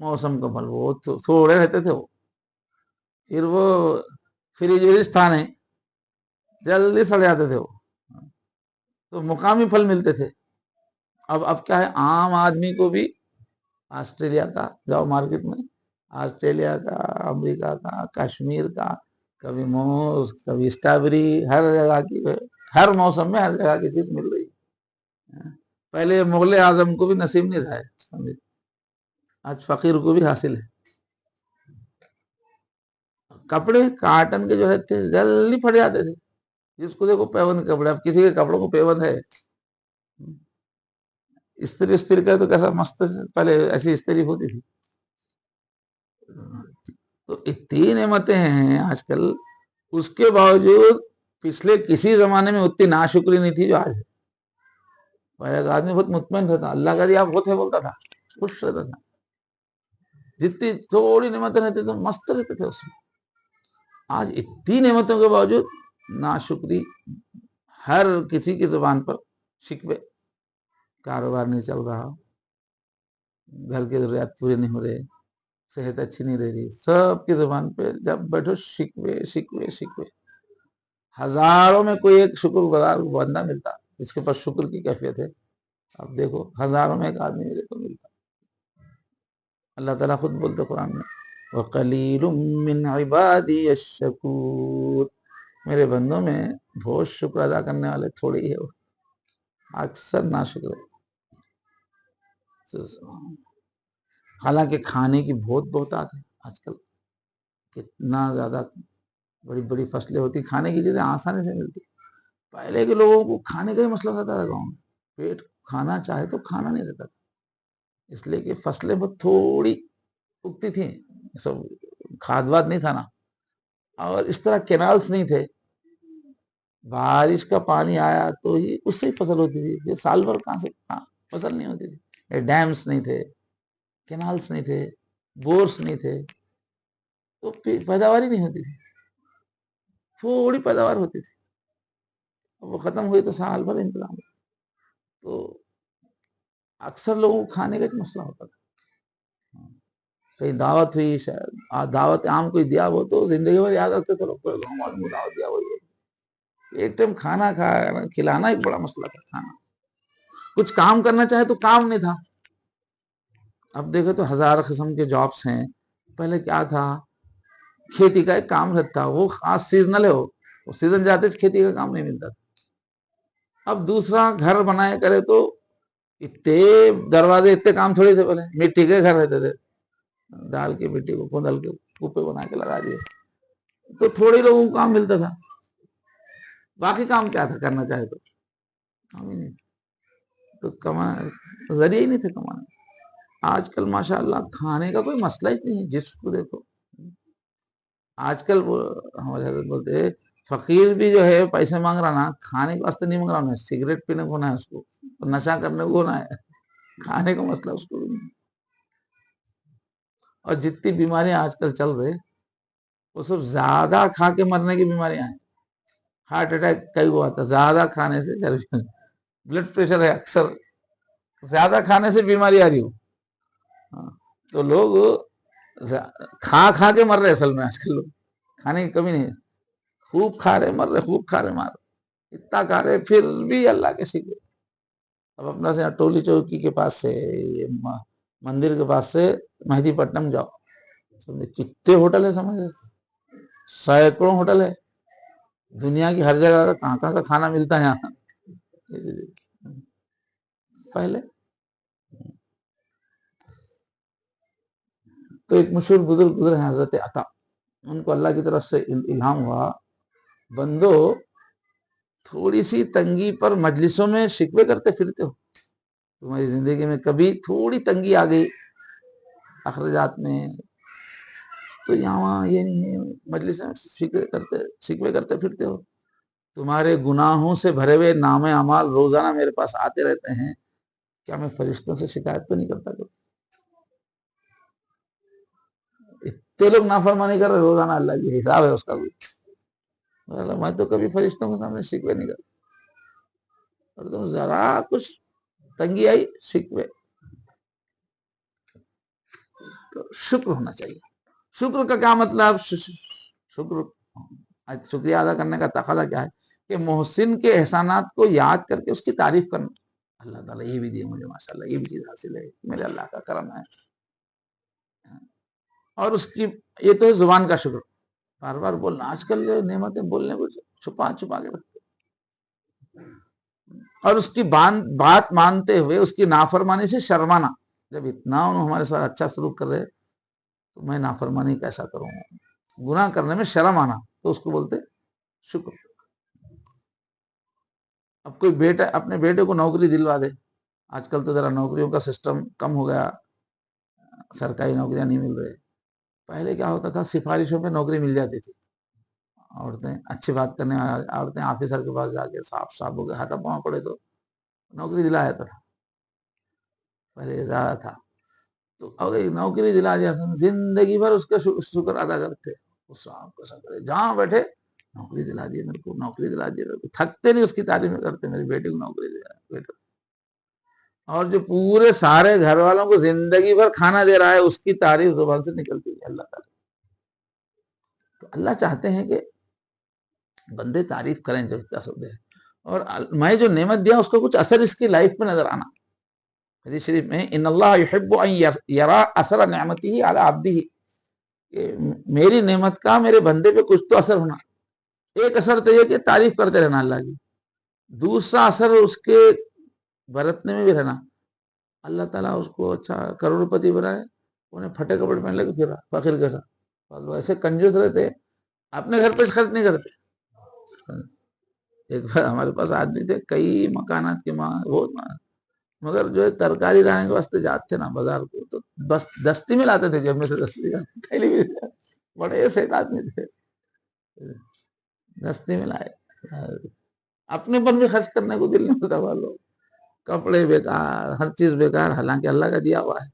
موسم کا پھل، وہ تھوڑے رہتے تھے، وہ پھر وہ فریج تھا نہیں، جلدی سڑ جاتے تھے وہ، تو مقامی پھل ملتے تھے۔ اب کیا ہے، عام آدمی کو بھی آسٹریلیا کا جاؤ مارکیٹ میں، آسٹریلیا کا، امریکہ کا، کشمیر کا، کبھی موز، کبھی اسٹرابیری، ہر جگہ کی، ہر موسم میں ہر جگہ کی چیز مل رہی ہے۔ پہلے مغل اعظم کو بھی نصیب نہیں تھا، آج فقیر کو بھی حاصل ہے۔ کپڑے کاٹن کے جو ہے جلدی پھٹ جاتے تھے، جس کو دیکھو پیون کپڑے، اب کسی کے کپڑوں کو پیون ہے، استری کا تو کیسا مست، پہلے ایسی استری ہوتی تھی، تو اتنی نعمتیں ہیں آج کل، اس کے باوجود پچھلے کسی زمانے میں اتنی ناشکری نہیں تھی جو آج ہے۔ پہلے کا آدمی بہت مطمئن رہتا، اللہ کا دیا بہت ہے بولتا تھا، خوش رہتا تھا، جتنی تھوڑی نعمتیں رہتی تو مست رہتے تھے اس میں۔ آج اتنی نعمتوں کے باوجود ناشکری، ہر کسی کی زبان پر شکوے، کاروبار نہیں چل رہا، گھر کی ضروریات پوری نہیں ہو رہے، صحت اچھی نہیں رہ رہی، سب کی زبان پہ جب بیٹھو شکوے شکوے شکوے، ہزاروں میں کوئی ایک شکر گزار بندہ ملتا جس کے پاس شکر کی کیفیت ہے، اب دیکھو ہزاروں میں ایک آدمی میرے کو ملتا۔ اللہ تعالیٰ خود بولتے قرآن میں، وَقَلِيلٌ مِّنْ عِبَادِيَ الشَّكُورُ، میرے بندوں میں بہت شکر ادا کرنے والے تھوڑے ہی ہے، وہ اکثر ناشکر ہے۔ حالانکہ کھانے کی بہت آتے ہیں آج کل، کتنا زیادہ بڑی بڑی فصلیں ہوتی، کھانے کی چیزیں آسانی سے ملتی، پہلے کے لوگوں کو کھانے کا ہی مسئلہ رہتا تھا گاؤں میں، پیٹ کھانا چاہے تو کھانا نہیں رہتا تھا، اس لیے کہ فصلیں بہت تھوڑی اگتی تھیں، سب کھاد واد نہیں تھا نا، اور اس طرح کینالز نہیں تھے، بارش کا پانی آیا تو ہی اس سے ہی فصل ہوتی تھی، یہ سال بھر کہاں سے فصل نہیں ہوتی تھی، ڈیمز نہیں تھے، کینالز نہیں تھے، بورس نہیں تھے، تو پیداوار ہی نہیں ہوتی تھی، تھوڑی پیداوار ہوتی تھی، وہ ختم ہوئی تو سال بھر انتظام، تو اکثر لوگوں کو کھانے کا ایک مسئلہ ہوتا تھا، کہیں دعوت ہوئی، دعوت عام کوئی دیا وہ تو زندگی بھر یاد رکھتے تھے لوگ، دعوت دیا وہی، ایک ٹائم کھانا کھلانا ایک بڑا مسئلہ تھا، کھانا، کچھ کام کرنا چاہے تو کام نہیں تھا، اب دیکھو تو ہزار قسم کے جابس ہیں، پہلے کیا تھا، کھیتی کا ایک کام رہتا، وہ خاص سیزنل ہے، وہ سیزن جاتے کھیتی کا کام نہیں ملتا، اب دوسرا گھر بنائے کرے تو اتنے دروازے، اتنے کام تھوڑی تھے، پہلے مٹی کے گھر رہتے تھے، ڈال کے مٹی کو کھودل کے کوپے بنا کے لگا دیے، تو تھوڑے لوگوں کو کام ملتا تھا، باقی کام کیا تھا کرنا چاہے تو کام ہی نہیں، تو کمانے ذریعے ہی نہیں تھے کمانے۔ آج کل ماشاءاللہ کھانے کا کوئی مسئلہ ہی نہیں ہے، جس کو دیکھو آج کل ہمارے حضرت بولتے ہیں، فقیر بھی جو ہے پیسے مانگ رہا نا، کھانے کے واسطے نہیں مانگ رہا، سگریٹ پینے کو ہونا ہے اس کو، نشہ کرنے کو ہونا ہے، کھانے کا مسئلہ اس کو بھی نہیں۔ اور جتنی بیماریاں آج کل چل رہے، وہ سب زیادہ کھا کے مرنے کی بیماریاں ہیں. ہارٹ اٹیک کئی وہ آتا ہے زیادہ کھانے سے. چربی بلڈ پریشر ہے اکثر زیادہ کھانے سے بیماری آ رہی ہو. تو لوگ کھا کھا کے مر رہے اصل میں. آج کل لوگ کھانے کی کمی نہیں ہے, خوب کھا رہے مر رہے, خوب کھا رہے مار رہے, اتنا کھا رہے پھر بھی اللہ کے سکے. اب اپنا سے ٹولی چوکی کے پاس سے مندر کے پاس سے مہدی پٹنم جاؤ, کتنے ہوٹل ہے سمجھ, سینکڑوں ہوٹل ہے دنیا کی ہر جگہ کا. کہاں کہاں کا کھانا ملتا ہے یہاں. پہلے تو ایک مشہور بزرگ گزرے ہیں حضرت عطا, ان کو اللہ کی طرف سے الہام ہوا, بندو تھوڑی سی تنگی پر مجلسوں میں شکوے کرتے پھرتے ہو. تمہاری زندگی میں کبھی تھوڑی تنگی آ گئی اخراجات میں, تو یہاں یہ نہیں ہے, مجلس میں شکوے کرتے پھرتے ہو. تمہارے گناہوں سے بھرے ہوئے نام اعمال روزانہ میرے پاس آتے رہتے ہیں, کیا میں فرشتوں سے شکایت تو نہیں کرتا؟ اتنے لوگ نافرمانی کر رہے روزانہ, اللہ کی حساب ہے اس کا بھی. میں تو کبھی فرشتوں کے سامنے شکوے نہیں کرتا, اور تم ذرا کچھ تنگی آئی شکوے. تو شکر ہونا چاہیے. شکر کا کیا مطلب؟ شکریہ ادا کرنے کا تقاضا کیا ہے کہ محسن کے احسانات کو یاد کر کے اس کی تعریف کرنا. اللہ تعالیٰ یہ بھی دیا مجھے, ماشاءاللہ یہ بھی چیز حاصل ہے, میرے اللہ کا کرم ہے. اور اس کی یہ تو ہے زبان کا شکر, بار بار بولنا. آج کل نعمتیں بولنے کو چھپا چھپا کے رکھتے, اور اس کی بات مانتے ہوئے اس کی نافرمانی سے شرمانا. جب اتنا انہوں ہمارے ساتھ اچھا سلوک کر رہے تو میں نافرمانی کیسا کروں, گناہ کرنے میں شرم آنا, تو اس کو بولتے شکر. اب کوئی بیٹا اپنے بیٹے کو نوکری دلوا دے, آج کل تو ذرا نوکریوں کا سسٹم کم ہو گیا, سرکاری نوکریاں نہیں مل رہے. پہلے کیا ہوتا تھا, سفارشوں پہ نوکری مل جاتی تھی. عورتیں اچھی بات کرنے عورتیں آفیسر کے پاس جا کے صاف ہو کے ہاتھ پاؤں پڑے تو نوکری دلا جاتا تھا. پہلے زیادہ تھا. تو اگر نوکری دلا دیا, زندگی بھر اس کا شکر ادا کرتے, جہاں بیٹھے نوکری دلا دی میرے کو, نوکری دلا دی, تھکتے نہیں اس کی تعریف کرتے, میری بیٹی کو نوکری دیا بیٹا. اور جو پورے سارے گھر والوں کو زندگی بھر کھانا دے رہا ہے, اس کی تعریف زبان سے نکلتی ہے اللہ تعالیٰ. تو اللہ چاہتے ہیں کہ بندے تعریف کریں جو اتنا ہے, اور میں جو نعمت دیا اس کا کچھ اثر اس کی لائف میں نظر آنا. حدیث شریف میں ان اللہ یحب ان یرا اثر نعمتہ علی عبدہ, میری نعمت کا میرے بندے پہ کچھ تو اثر ہونا. ایک اثر تو یہ کہ تعریف کرتے رہنا اللہ کی, دوسرا اثر اس کے برتنے میں بھی رہنا. اللہ تعالیٰ اس کو اچھا کروڑپتی بنائے, انہیں پھٹے کپڑے پہن لے کے پھرا فقیر کے ساتھ. ایسے کنجوس رہتے, اپنے گھر پہ خرچ نہیں کرتے. ایک بار ہمارے پاس آدمی تھے, کئی مکانات کے بہت مگر جو ہے ترکاری لانے کے واسطے جاتے تھے نا بازار کو, تو بس دستی میں لاتے تھے, جب میں سے دستی تھیلی بھی, بڑے سیٹ آدمی تھے, دستی میں لائے. اپنے پر بھی خرچ کرنے کو دل نہیں ہوتا والوں, کپڑے بیکار, ہر چیز بیکار, حالانکہ اللہ کا دیا ہوا ہے.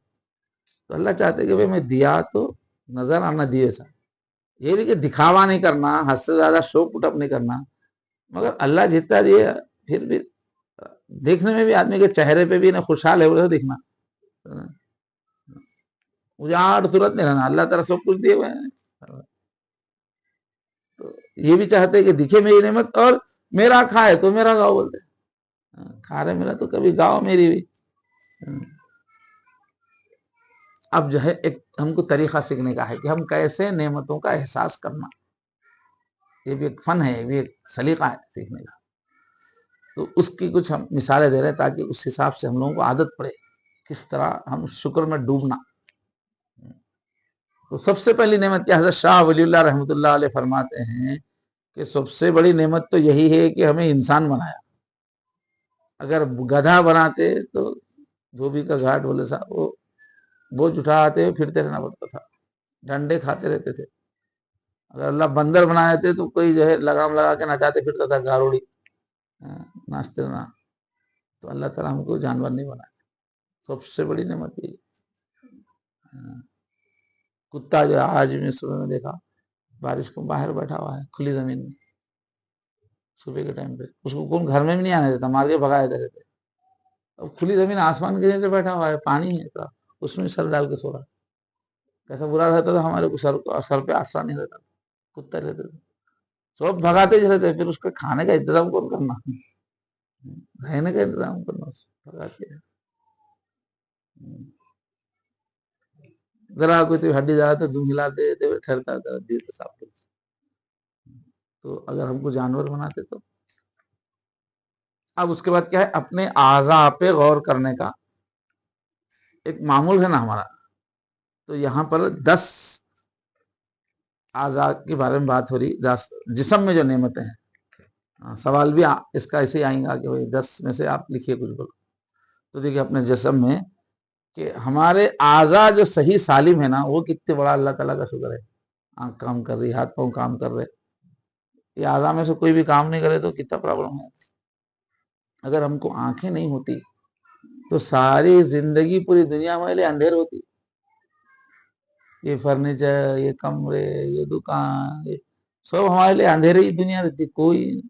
تو اللہ چاہتے کہ بھئی میں دیا تو نظر آنا دیے سا, یہ نہیں کہ دکھاوا نہیں کرنا, حد سے زیادہ شو پٹ اپ نہیں کرنا, مگر اللہ جتنا دیا پھر بھی دیکھنے میں بھی آدمی کے چہرے پہ بھی نہ خوشحال ہے وہ دکھنا, مجھے آٹھ صورت نہیں رہنا, اللہ تعالیٰ سب کچھ دیے ہوئے ہیں. تو یہ بھی چاہتے کہ دکھے میری نعمت, اور میرا کھائے تو میرا گاؤں بولتے, کھا رہے میرا تو کبھی گاؤں میری بھی. اب جو ہے ایک ہم کو طریقہ سیکھنے کا ہے کہ ہم کیسے نعمتوں کا احساس کرنا, یہ بھی ایک فن ہے, یہ بھی ایک سلیقہ ہے سیکھنے کا. تو اس کی کچھ ہم مثالیں دے رہے ہیں تاکہ اس حساب سے ہم لوگوں کو عادت پڑے کس طرح ہم شکر میں ڈوبنا. تو سب سے پہلی نعمت کیا, حضرت شاہ ولی اللہ رحمۃ اللہ علیہ فرماتے ہیں کہ سب سے بڑی نعمت تو یہی ہے کہ ہمیں انسان بنایا. اگر گدھا بناتے تو دھوبی کا گھاٹ بولے صاحب, وہ بوجھ اٹھاتے پھرتے رہنا پڑتا تھا, ڈنڈے کھاتے رہتے تھے. اگر اللہ بندر بنائے تھے تو کوئی جو ہے لگام لگا کے نچاتے پھرتا تھا, گاروڑی ناچتے نہ. تو اللہ تعالیٰ ہم کو جانور نہیں بنایا, سب سے بڑی نعمت یہ. کتا جو آج میں صبح میں دیکھا بارش کو باہر بیٹھا ہوا ہے کھلی زمین میں صبح کے ٹائم پہ، اس کو کون گھر میں بھی نہیں آنے دیتا، مار کے بھگا دیتے رہتے۔ اب کھلی زمین آسمان کے نیچے بیٹھا ہوا ہے، پانی ہے تو اس میں سر ڈال کے سو رہا، کیسا برا رہتا تھا ہمارے کو، سر پہ آسرا نہیں رہتا، کتے رہتے تھے، سب بھگاتے ہی رہتے، پھر اس کے کھانے کا انتظام کون کرنا، رہنے کا انتظام کرنا، بھگاتے ہیں۔ ذرا کوئی ہڈی جا تو دم ہلا دے ٹھہرتا تھا دل کے ساتھ۔ تو اگر ہم کو جانور بناتے تو اب اس کے بعد کیا ہے، اپنے اعضاء پہ غور کرنے کا ایک معمول ہے نا ہمارا، تو یہاں پر 10 اعضاء کے بارے میں بات ہو رہی، جسم میں جو نعمتیں ہیں، سوال بھی اس کا ایسے آئیں گا کہ بھائی 10 میں سے آپ لکھیے کچھ بولو، تو دیکھیے اپنے جسم میں کہ ہمارے اعضاء جو صحیح سالم ہے نا، وہ کتنے بڑا اللہ تعالیٰ کا شکر ہے، آنکھ کام کر رہی، ہاتھ پاؤں کام کر رہے، یہ اعضاء میں سے کوئی بھی کام نہیں کرے تو کتنا پرابلم ہے۔ اگر ہم کو آنکھیں نہیں ہوتی تو ساری زندگی پوری دنیا ہمارے لیے اندھیر ہوتی، یہ فرنیچر، یہ کمرے، یہ دکان، یہ سب ہمارے لیے اندھیرے ہی دنیا رہتی، کوئی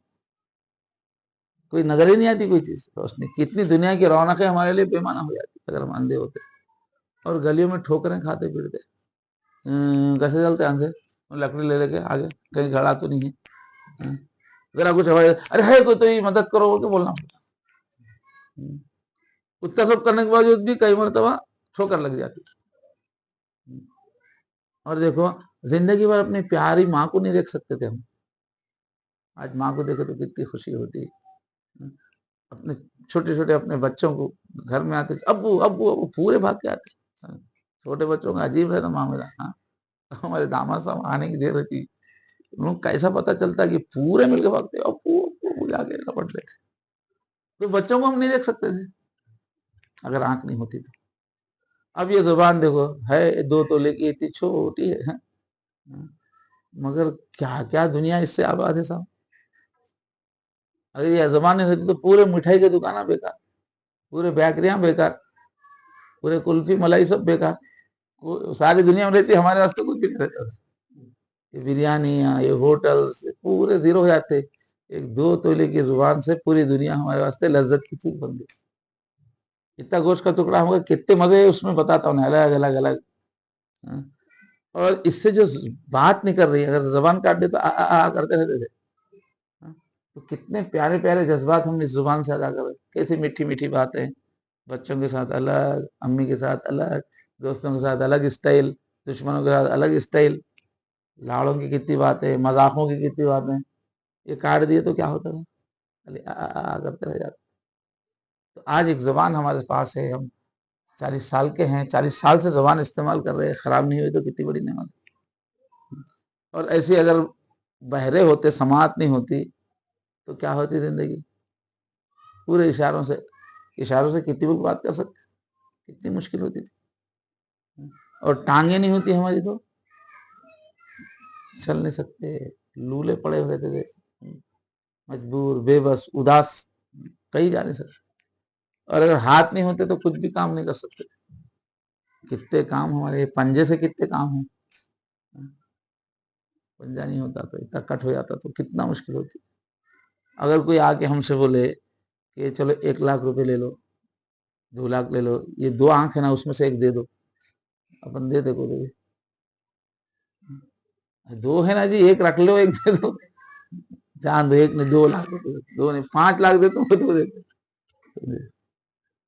نظر ہی نہیں آتی کوئی چیز روشنی، کتنی دنیا کی رونقیں ہمارے لیے پیمانہ ہو جاتی اگر ہم اندھے ہوتے، اور گلیوں میں ٹھوکریں کھاتے پھرتے، کیسے چلتے اندھے، لکڑی لے کے آگے، کہیں گھڑا تو نہیں ہے، ذرا کچھ ارے ہے کوئی تو یہ مدد کرو بول کے بولنا پڑتا، اتنا سب کرنے کے باوجود بھی کئی مرتبہ ٹھوکر لگ جاتی۔ اور دیکھو زندگی بھر اپنی پیاری ماں کو نہیں دیکھ سکتے تھے ہم، آج ماں کو دیکھو تو کتنی خوشی ہوتی ہے، اپنے چھوٹے چھوٹے اپنے بچوں کو گھر میں آتے ابو ابو ابو پورے بھاگ کے آتے، چھوٹے بچوں کا عجیب رہتا معاملہ، ہمارے داماد صاحب آنے کی دیر ہوتی، ان کو کیسا پتہ چلتا کہ پورے مل کے بھاگتے ابو ابو جا کے لپٹ دیتے، تو بچوں کو ہم نہیں دیکھ سکتے تھے اگر آنکھ نہیں ہوتی تو۔ اب یہ زبان دیکھو ہے 2 تولے کی، اتنی چھوٹی ہے، مگر کیا کیا دنیا اس سے آباد ہے صاحب۔ اگر یہ زبان نہیں ہوتی تو پورے مٹھائی کی دکانیں بیکار، پورے بیکریاں بیکار، پورے کلفی ملائی سب بیکار، ساری دنیا میں رہتی، ہمارے واسطے کچھ بھی نہیں رہتا، یہ بریانیاں، یہ ہوٹلس پورے زیرو ہو جاتے، ایک 2 تولے کی زبان سے پوری دنیا ہمارے واسطے لذت کی چیز بن گئی۔ اتنا گوشت کا ٹکڑا ہوگا، کتنے مزے اس میں بتاتا ہوں، الگ الگ الگ، اور اس سے جو بات نہیں کر رہی، اگر زبان کاٹ دے تو آ کرتے رہتے تھے، تو کتنے پیارے پیارے جذبات ہم اس زبان سے ادا کر رہے، کیسی میٹھی میٹھی باتیں، بچوں کے ساتھ الگ، امی کے ساتھ الگ، دوستوں کے ساتھ الگ اسٹائل، دشمنوں کے ساتھ الگ اسٹائل، لاڑوں کی کتنی باتیں، مذاقوں کی کتنی باتیں، یہ کاٹ دیے تو کیا ہوتا ہے، خالی آ کرتے رہ جاتے۔ تو آج ایک زبان ہمارے پاس ہے، ہم 40 سال کے ہیں، 40 سال سے زبان استعمال کر رہے ہیں، خراب نہیں ہوئی تو کتنی بڑی نعمت۔ اور ایسی اگر بہرے ہوتے، سماعت نہیں ہوتی تو کیا ہوتی زندگی، پورے اشاروں سے کتنی بھی بات کر سکتے، کتنی مشکل ہوتی تھی، اور ٹانگیں نہیں ہوتی ہماری تو چل نہیں سکتے، لولے پڑے ہوئے تھے، مجبور، بے بس، اداس، کہیں جا نہیں سکتے، اور اگر ہاتھ نہیں ہوتے تو کچھ بھی کام نہیں کر سکتے، کتنے کام ہمارے پنجے سے کتنے کام ہیں، پنجہ نہیں ہوتا تو اتنا کٹ ہو جاتا تو کتنا مشکل ہوتی۔ اگر کوئی آ کے ہم سے بولے کہ چلو 1 لاکھ روپے لے لو، 2 لاکھ لے لو، یہ 2 آنکھ ہے نا اس میں سے ایک دے دو، اپن دے دے کو دے، 2 ہے نا جی، ایک رکھ لو، ایک دے دو، چاند 1 نے 2 لاکھ روپے، 2 نے 5 لاکھ دے تو دے دو،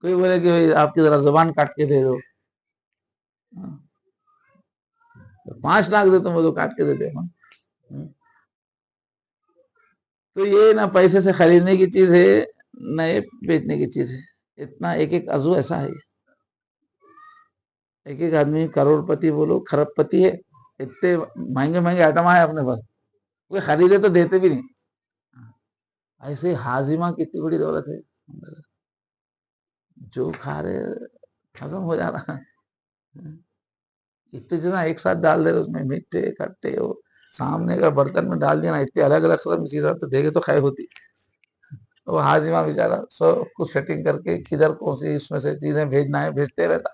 کوئی بولے کہ آپ کی ذرا زبان کاٹ کے دے دو، 5 لاکھ دے تو کاٹ کے دے دے، تو یہ نہ پیسے سے خریدنے کی چیز ہے، نہ یہ بیچنے کی چیز ہے، اتنا ایک ایک عضو ایسا ہے، ایک ایک آدمی کروڑ پتی بولو خرب پتی ہے، اتنے مہنگے مہنگے آئٹم آئے اپنے پاس، کوئی خریدے تو دیتے بھی نہیں، ایسے ہاضمہ کتنی بڑی دولت ہے، جو کھا رہے ہضم ہو جا رہا ہے، اتنے جنا ایک ساتھ ڈال دے رہے اس میں، میٹھے کھٹے ہو، سامنے کا برتن میں ڈال دیا نا، اتنے الگ الگ قسم کی چیزیں تو دیکھے تو خیر ہوتی، وہ ہاضمہ بیچارہ سب کچھ سیٹنگ کر کے کدھر کون سی اس میں سے چیزیں بھیجنا ہے بھیجتے رہتا۔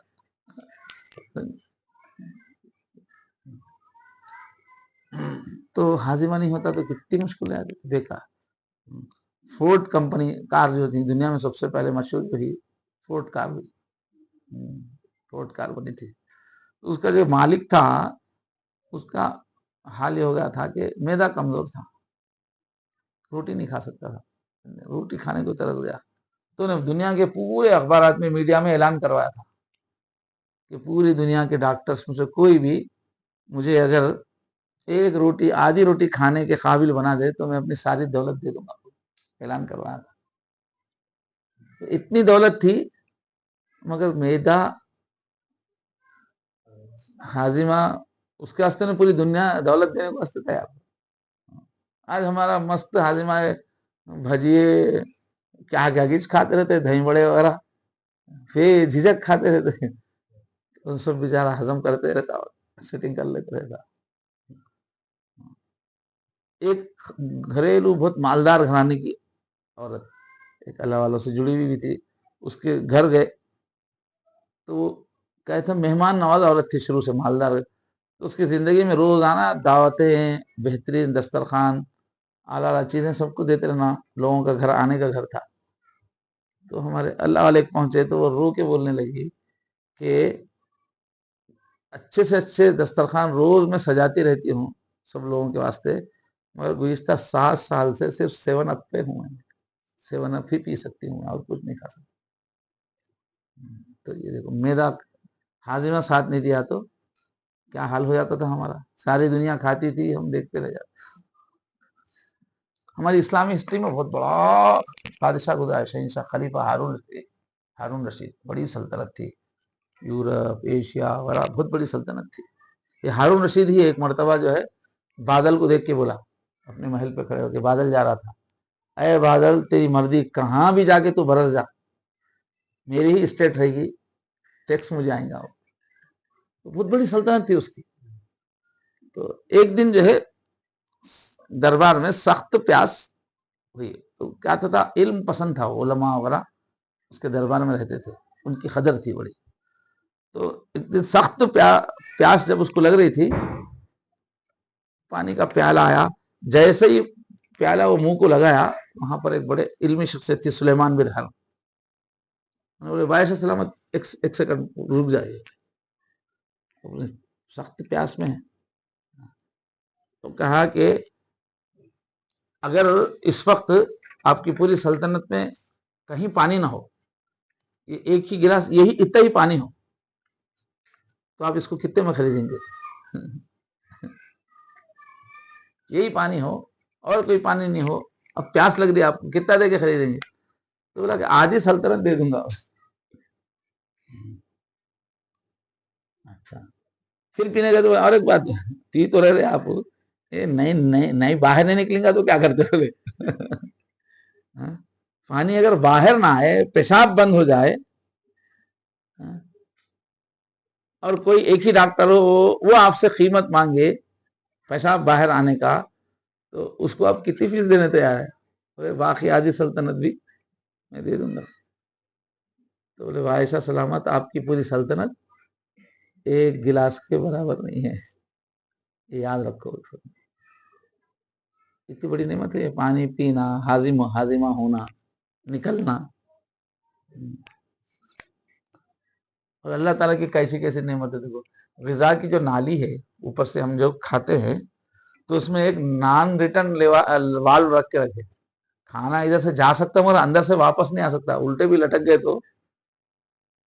تو ہاضمہ نہیں ہوتا تو کتنی مشکلیں آتی تھی بیکار. فورڈ کمپنی کار جو تھی دنیا میں سب سے پہلے مشہور ہوئی فورڈ کار ہوئی. فورڈ کار بنی تھی. اس کا جو مالک تھا اس کا حال یہ ہو گیا تھا کہ میدا کمزور تھا, روٹی نہیں کھا سکتا تھا, روٹی کھانے کو ترس گیا. تو نے دنیا کے پورے اخبارات میں میڈیا میں اعلان کروایا تھا کہ پوری دنیا کے ڈاکٹرز میں سے کوئی بھی مجھے اگر ایک روٹی آدھی روٹی کھانے کے قابل بنا دے تو میں اپنی ساری دولت دے دوں گا. اعلان کروایا تھا. اتنی دولت تھی مگر میدا ہاضمہ اس کے واسطے نے پوری دنیا دولت دینے کے واسطے تیار. آج ہمارا مست ہاضمہ ہے, بھجیے کیا کیا کچھ کھاتے رہتے, دہی بڑے وغیرہ پھر جھجک کھاتے رہتے, ان سب بیچارہ ہضم کرتے رہتا اور سیٹنگ کر لیتے رہتا. ایک گھریلو بہت مالدار گھرانے کی عورت ایک اللہ والوں سے جڑی ہوئی بھی تھی, اس کے گھر گئے تو وہ کہتے ہیں مہمان نواز عورت تھی شروع سے مالدار. تو اس کی زندگی میں روزانہ دعوتیں, بہترین دسترخوان, اعلیٰ اعلیٰ چیزیں سب کو دیتے رہنا, لوگوں کا گھر آنے کا گھر تھا. تو ہمارے اللہ والے پہنچے تو وہ رو کے بولنے لگی کہ اچھے سے اچھے دسترخوان روز میں سجاتی رہتی ہوں سب لوگوں کے واسطے, مگر گزشتہ 7 سال سے صرف 7 اپ پہ ہوں, 7 اپ ہی پی سکتی ہوں اور کچھ نہیں کھا سکتی. تو یہ دیکھو میدا ہاضمہ ساتھ نہیں دیا تو کیا حال ہو جاتا تھا ہمارا. ساری دنیا کھاتی تھی, ہم دیکھتے رہ جاتے. ہماری اسلامی ہسٹری میں بہت بڑا بادشاہ گزرا ہے, شہنشاہ خلیفہ ہارون رشید. بڑی سلطنت تھی, یورپ ایشیا وغیرہ بہت بڑی سلطنت تھی. یہ ہارون رشید ہی ایک مرتبہ جو ہے بادل کو دیکھ کے بولا, اپنے محل پہ کھڑے ہو کے بادل جا رہا تھا, اے بادل تیری مرضی, کہاں بھی جا کے تو برس جا, میری ہی اسٹیٹ رہے گی, ٹیکس مجھے آئیں گا. تو بہت بڑی سلطنت تھی اس کی. تو ایک دن جو ہے دربار میں سخت پیاس ہوئی. تو کیا تھا, علم پسند تھا, علماء وغیرہ اس کے دربار میں رہتے تھے, ان کی قدر تھی بڑی. تو ایک دن سخت پیاس جب اس کو لگ رہی تھی, پانی کا پیالہ آیا, جیسے ہی پیالہ وہ منہ کو لگایا, وہاں پر ایک بڑے علمی شخصیت تھی سلیمان بن حرب. بولے بادشاہ سلامت ایک سیکنڈ رک جائیے, سخت پیاس میں ہے. تو کہا کہ اگر اس وقت آپ کی پوری سلطنت میں کہیں پانی نہ ہو, یہ ایک ہی گلاس یہی اتنا ہی پانی ہو, تو آپ اس کو کتنے میں خریدیں گے؟ یہی پانی ہو اور کوئی پانی نہیں ہو, اب پیاس لگ رہی ہے, آپ کو کتنا دے کے خریدیں گے؟ تو بولا کہ آدھی سلطنت دے دوں گا. اچھا, پھر پینے کا تو اور ایک بات, پی تو رہے آپ, نہیں باہر نہیں نکلیں گا تو کیا کرتے ہو؟ پانی اگر باہر نہ آئے, پیشاب بند ہو جائے, اور کوئی ایک ہی ڈاکٹر ہو وہ آپ سے قیمت مانگے پیشاب باہر آنے کا, تو اس کو آپ کتنی فیس دینے تیار ہے؟ باقی آدھی سلطنت بھی میں دے دوں گا. تو بولے بادشاہ سلامت, آپ کی پوری سلطنت ایک گلاس کے برابر نہیں ہے, یہ یاد رکھو. اتنی بڑی نعمت ہے پانی پینا, ہاضمہ ہونا, نکلنا. اور اللہ تعالیٰ کی کیسی کیسی نعمت ہے. دیکھو غذا کی جو نالی ہے اوپر سے ہم جو کھاتے ہیں, تو اس میں ایک نان ریٹرن والو رکھ کے رکھے, کھانا ادھر سے جا سکتا مگر اندر سے واپس نہیں آ سکتا. الٹے بھی لٹک گئے تو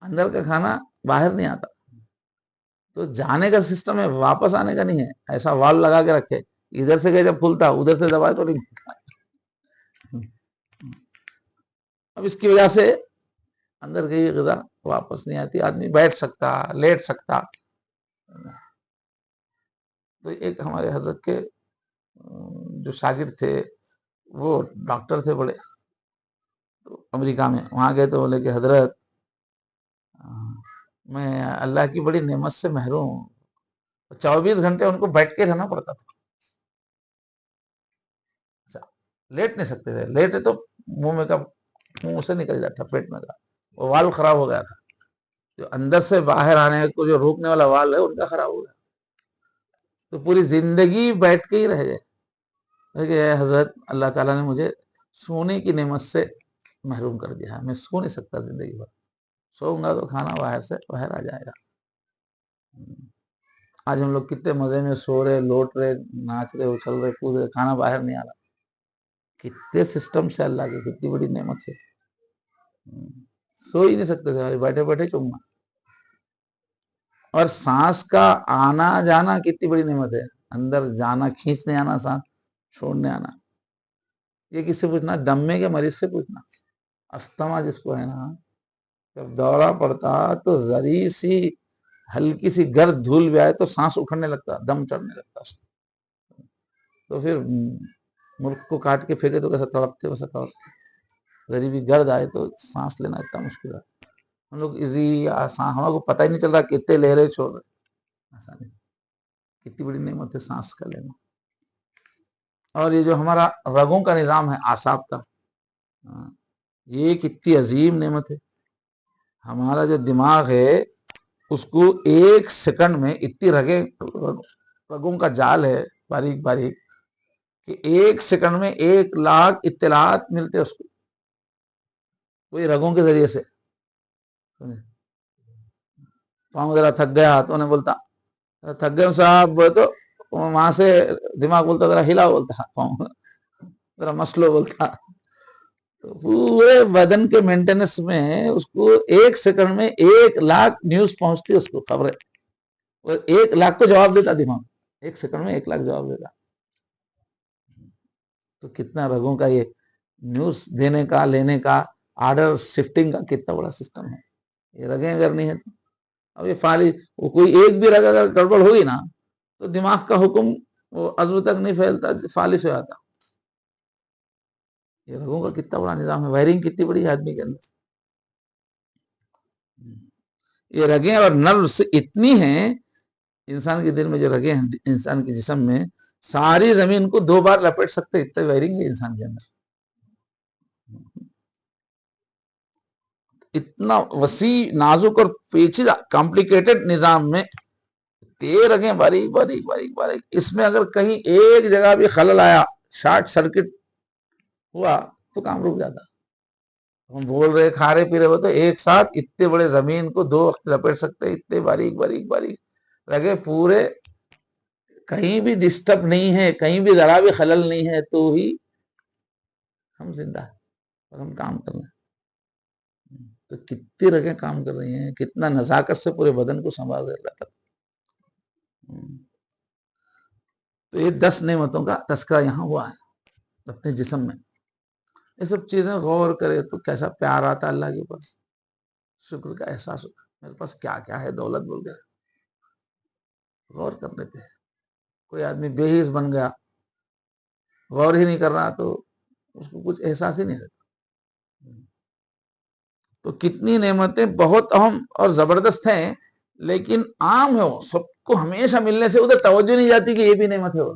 اندر کا کھانا باہر نہیں آتا. تو جانے کا سسٹم ہے, واپس آنے کا نہیں ہے. ایسا والو لگا کے رکھے, ادھر سے گئے جب کھلتا, ادھر سے دبائے تو نہیں کھلتا. اب اس کی وجہ سے اندر گئی غذا واپس نہیں آتی, آدمی بیٹھ سکتا, لیٹ سکتا. تو ایک ہمارے حضرت کے جو شاگرد تھے وہ ڈاکٹر تھے بڑے, تو امریکہ میں وہاں گئے تو بولے کہ حضرت میں اللہ کی بڑی نعمت سے محروم ہوں, 24 گھنٹے ان کو بیٹھ کے رہنا پڑتا تھا, لیٹ نہیں سکتے تھے. لیٹ تو منہ سے نکل جاتا, پیٹ میں کا وہ وال خراب ہو گیا تھا, جو اندر سے باہر آنے کو جو روکنے والا وال ہے ان کا خراب ہو گیا. تو پوری زندگی بیٹھ کے ہی رہ جائے کہ اے حضرت اللہ تعالیٰ نے مجھے سونے کی نعمت سے محروم کر دیا ہے، میں سو نہیں سکتا زندگی بھر، سوؤں گا تو کھانا باہر سے باہر آ جائے گا۔ آج ہم لوگ کتنے مزے میں سو رہے، لوٹ رہے، ناچ رہے، اچھل رہے، کود رہے، کھانا باہر نہیں آ رہا۔ کتنے سسٹم سے اللہ کی کتنی بڑی نعمت ہے۔ سو ہی نہیں سکتے تھے، بیٹھے بیٹھے چومنا۔ اور سانس کا آنا جانا کتنی بڑی نعمت ہے، اندر جانا، کھینچنے آنا، سانس چھوڑنے آنا۔ یہ کس سے پوچھنا؟ دمے کے مریض سے پوچھنا۔ استھما جس کو ہے نا، جب دورہ پڑتا تو ذری سی ہلکی سی گرد دھول بھی آئے تو سانس اکھڑنے لگتا، دم چڑھنے لگتا۔ تو پھر ملک کو کاٹ کے پھینکے تو کیسا تڑپتے، ویسا تڑپتے۔ ذری بھی گرد آئے تو سانس لینا اتنا مشکل ہے۔ ہم لوگ ایزی آسان، ہمارے کو پتہ ہی نہیں چل رہا کتنے لے رہے چھوڑ رہے۔ آسانی، کتنی بڑی نعمت ہے سانس کا لینا۔ اور یہ جو ہمارا رگوں کا نظام ہے، اعصاب کا، یہ کتنی عظیم نعمت ہے۔ ہمارا جو دماغ ہے اس کو ایک سیکنڈ میں اتنی رگوں کا جال ہے باریک باریک کہ ایک سیکنڈ میں 1,00,000 اطلاعات ملتے اس کو، وہی رگوں کے ذریعے سے۔ پاؤں ذرا تھک گیا تو انہیں بولتا تھک گئے صاحب، تو وہاں سے دماغ بولتا ذرا ہلا، بولتا پاؤں ذرا مسلو، بولتا۔ تو پورے بدن کے مینٹیننس میں اس کو ایک سیکنڈ میں 1,00,000 نیوز پہنچتی اس کو، خبریں، اور 1,00,000 کو جواب دیتا دماغ، ایک سیکنڈ میں 1,00,000 جواب دیتا۔ تو کتنا رگوں کا یہ نیوز دینے کا، لینے کا، آرڈر شفٹنگ کا کتنا بڑا سسٹم ہے۔ یہ رگیں اگر نہیں ہے تو اب یہ فالج، وہ کوئی ایک بھی رگ اگر گڑبڑ ہوگی نا تو دماغ کا حکم وہ عضو تک نہیں پھیلتا، فالج ہو جاتا۔ یہ رگوں کا کتنا بڑا نظام ہے، وائرنگ کتنی بڑی ہے آدمی کے اندر۔ یہ رگیں اور نروس اتنی ہیں، انسان کے دل میں جو رگیں ہیں انسان کے جسم میں، ساری زمین کو 2 بار لپیٹ سکتے، اتنے وائرنگ ہے انسان کے اندر۔ اتنا وسیع، نازک اور پیچیدہ کمپلیکیٹڈ نظام میں 13 رگیں باریک باریک باریک باریک، اس میں اگر کہیں ایک جگہ بھی خلل آیا، شارٹ سرکٹ ہوا تو کام رک جاتا۔ ہم بول رہے، کھا رہے، پی رہے ہو تو ایک ساتھ اتنے بڑے زمین کو 2 وقت لپیٹ سکتے، اتنے باریک باریک باریک رگیں پورے، کہیں بھی ڈسٹرب نہیں ہے، کہیں بھی ذرا بھی خلل نہیں ہے تو ہی ہم زندہ ہیں اور ہم کام کر رہے ہیں۔ تو کتنی رگیں کام کر رہی ہیں، کتنا نزاکت سے پورے بدن کو سنبھال رہا تھا۔ تو یہ 10 نعمتوں کا تذکرہ یہاں ہوا ہے اپنے جسم میں۔ یہ سب چیزیں غور کرے تو کیسا پیار آتا اللہ کے اوپر، شکر کا احساس ہوتا، میرے پاس کیا کیا ہے، دولت بول گیا، غور کر لیتے ہیں۔ کوئی آدمی بے حس بن گیا، غور ہی نہیں کر رہا تو اس کو کچھ احساس ہی نہیں رہتا۔ تو کتنی نعمتیں بہت اہم اور زبردست ہیں، لیکن عام ہے، وہ سب کو ہمیشہ ملنے سے ادھر توجہ نہیں جاتی کہ یہ بھی نعمت ہے۔ وہ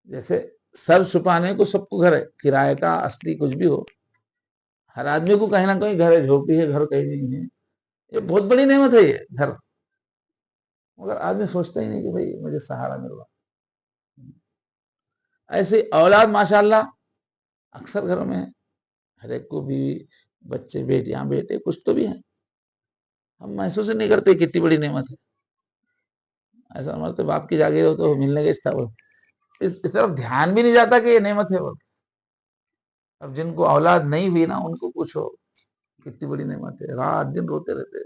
جیسے سر چھپانے کو سب کو گھر ہے، کرائے کا، اصلی، کچھ بھی ہو، ہر آدمی کو کہیں نہ کہیں گھر ہے، جھوپڑی ہے، گھر کہیں نہیں ہے، یہ بہت بڑی نعمت ہے یہ گھر، مگر آدمی سوچتا ہی نہیں کہ بھائی مجھے سہارا مل رہا۔ ایسے اولاد ماشاءاللہ اکثر گھروں میں ہر ایک کو بیوی، بچے، بیٹیاں، بیٹے، کچھ تو بھی ہیں، ہم محسوس ہی نہیں کرتے کتنی بڑی نعمت ہے۔ ایسا ہمارے باپ کی جاگیر ہو تو ملنے کے اس طرف دھیان بھی نہیں جاتا کہ یہ نعمت ہے۔ اب جن کو اولاد نہیں ہوئی نا ان کو پوچھو کتنی بڑی نعمت ہے، رات دن روتے رہتے،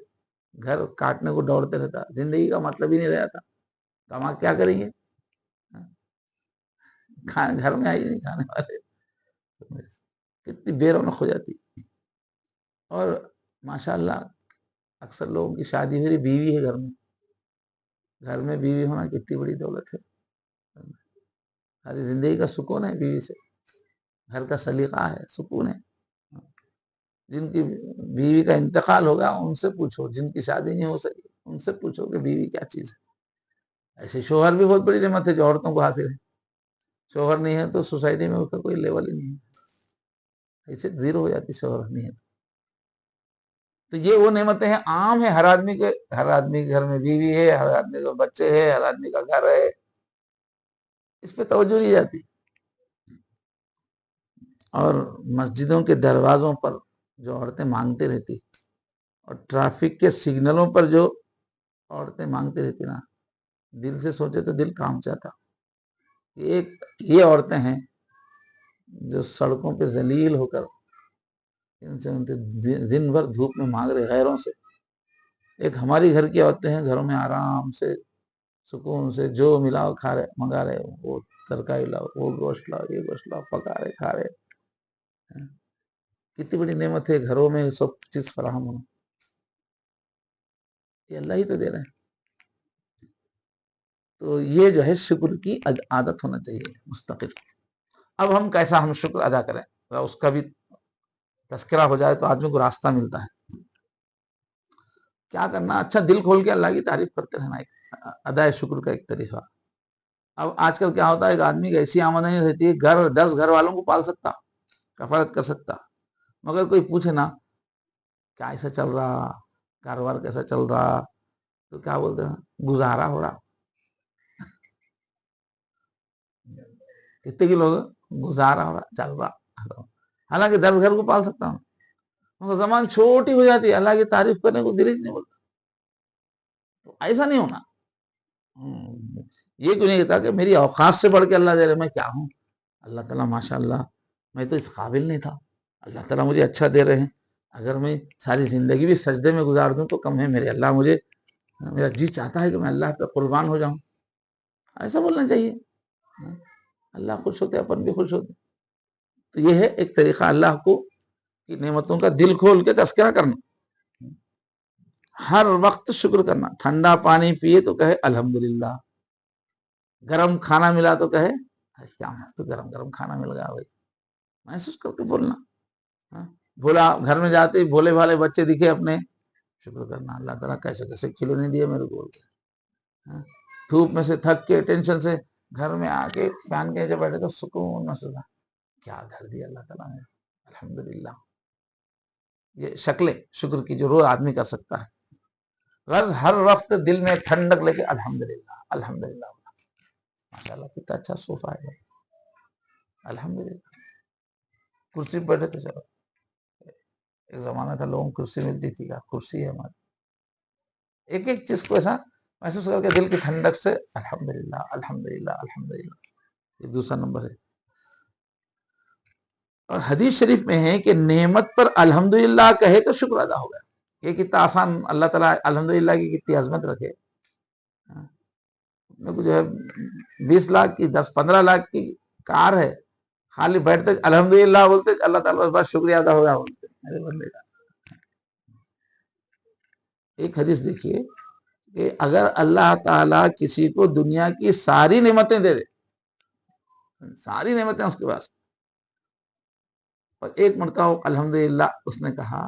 گھر کاٹنے کو دوڑتے رہتا، زندگی کا مطلب ہی نہیں رہتا، کما کیا کریں گے، گھر میں آئی نہیں کھانے والے، کتنی بے رونق ہو جاتی۔ اور ماشاءاللہ اکثر لوگوں کی شادی ہوئی بیوی ہے گھر میں بیوی ہونا کتنی بڑی دولت ہے، ساری زندگی کا سکون ہے بیوی سے، گھر کا سلیقہ ہے، سکون ہے۔ جن کی بیوی کا انتقال ہوگا ان سے پوچھو، جن کی شادی نہیں ہو سکی ان سے پوچھو کہ بیوی کیا چیز ہے۔ ایسے شوہر بھی بہت بڑی نعمت ہے جو عورتوں کو حاصل ہے، شوہر نہیں ہے تو سوسائٹی میں اس کا کوئی لیول ہی نہیں ہے، ایسے زیرو ہو جاتی شوہر نہیں ہے۔ تو یہ وہ نعمتیں ہیں، عام ہے ہر آدمی کے گھر میں بیوی ہے، ہر آدمی کے بچے ہے، ہر آدمی کا گھر ہے، اس پہ توجہ نہیں جاتی. اور مسجدوں کے دروازوں پر جو عورتیں مانگتے رہتی، اور ٹریفک کے سگنلوں پر جو عورتیں مانگتے رہتی نا، دل سے سوچے تو دل کام چاہتا. یہ عورتیں ہیں جو سڑکوں پہ ذلیل ہو کر ان سے دن بھر دھوپ میں مانگ رہے غیروں سے. ایک ہماری گھر کی عورتیں ہیں، گھروں میں آرام سے سکون سے جو ملاؤ کھا رہے، منگا رہے، وہ ترکاری لاؤ، وہ گوشت لاؤ، یہ گوشت لاؤ، پکا رہے، کھا رہے. کتنی بڑی نعمت ہے گھروں میں سب چیز فراہم ہونا. یہ اللہ ہی تو دے رہے ہیں. تو یہ جو ہے شکر کی عادت ہونا چاہیے مستقل. اب ہم شکر ادا کریں، اس کا بھی تذکرہ ہو جائے تو آدمی کو راستہ ملتا ہے. کیا کرنا؟ اچھا دل کھول کے اللہ کی تعریف کرتے رہنا، ایک ادائے شکر کا ایک طریقہ. اب آج کل کیا ہوتا ہے، ایک آدمی کی ایسی آمدنی رہتی ہے، 10 گھر والوں کو پال سکتا، کفالت کر سکتا، مگر کوئی پوچھے نا کیا ایسا چل رہا، کاروبار کیسا چل رہا، تو کیا بولتے ہیں، گزارا ہو رہا. کتنے کی لوگ گزارا ہو رہا، چل رہا، حالانکہ 10 گھر کو پال سکتا ہوں، مگر زمان چھوٹی ہو جاتی ہے، اللہ کی تعریف کرنے کو دل ہی نہیں بولتا. تو ایسا نہیں ہونا. یہ کیوں نہیں کہتا کہ میری اوقات سے بڑھ کے اللہ دے رہے، میں کیا ہوں، اللہ تعالیٰ ماشاء اللہ، میں تو اس قابل نہیں تھا، اللہ تعالیٰ مجھے اچھا دے رہے ہیں. اگر میں ساری زندگی بھی سجدے میں گزار دوں تو کم ہے، میرے اللہ مجھے، میرا جی چاہتا ہے کہ میں اللہ پہ قربان ہو جاؤں. ایسا بولنا چاہیے. اللہ خوش ہوتے، اپن بھی خوش ہوتے. تو یہ ہے ایک طریقہ اللہ کو کی نعمتوں کا دل کھول کے تذکرہ کرنا. ہر وقت شکر کرنا. ٹھنڈا پانی پیے تو کہے الحمدللہ، گرم کھانا ملا تو کہے کیا مست گرم گرم کھانا مل گیا بھائی، محسوس کر کے بولنا. بولا گھر میں جاتے بھولے بھالے بچے دکھے اپنے، شکر کرنا، اللہ تعالیٰ کیسے کیسے کھلونے دیے میرے کو. دھوپ میں سے تھک کے ٹینشن سے گھر میں آ کے فین کے نیچے بیٹھے تو سکون محسوس، کیا گھر دیا اللہ تعالیٰ نے، الحمدللہ. یہ شکلیں شکر کی جو روز آدمی کر سکتا ہے. غرض ہر وقت دل میں ٹھنڈک لے کے الحمدللہ الحمدللہ، ماشاء اللہ کتنا اچھا صوفہ ہے، الحمدللہ. کرسی پہ بیٹھے تو چلو، ایک زمانہ تھا لوگوں کو کرسی ملتی تھی، کیا کرسی ہے ہماری. ایک ایک چیز کو ایسا محسوس کر کے دل کی ٹھنڈک سے الحمدللہ الحمدللہ الحمدللہ. یہ دوسرا نمبر ہے. اور حدیث شریف میں ہے کہ نعمت پر الحمدللہ کہے تو شکر ادا ہو گیا. یہ کتنا آسان، اللہ تعالیٰ الحمدللہ کی کتنی عظمت رکھے. جو ہے 20 لاکھ کی 10-15 لاکھ کی کار ہے، خالی بیٹھتے الحمدللہ بولتے اللہ تعالیٰ بس شکریہ ادا ہو گیا بولتے میرے بندے کا. ایک حدیث دیکھیے کہ اگر اللہ تعالیٰ کسی کو دنیا کی ساری نعمتیں دے دے، ساری نعمتیں اس کے پاس، اور ایک مرتبہ الحمدللہ اس نے کہا،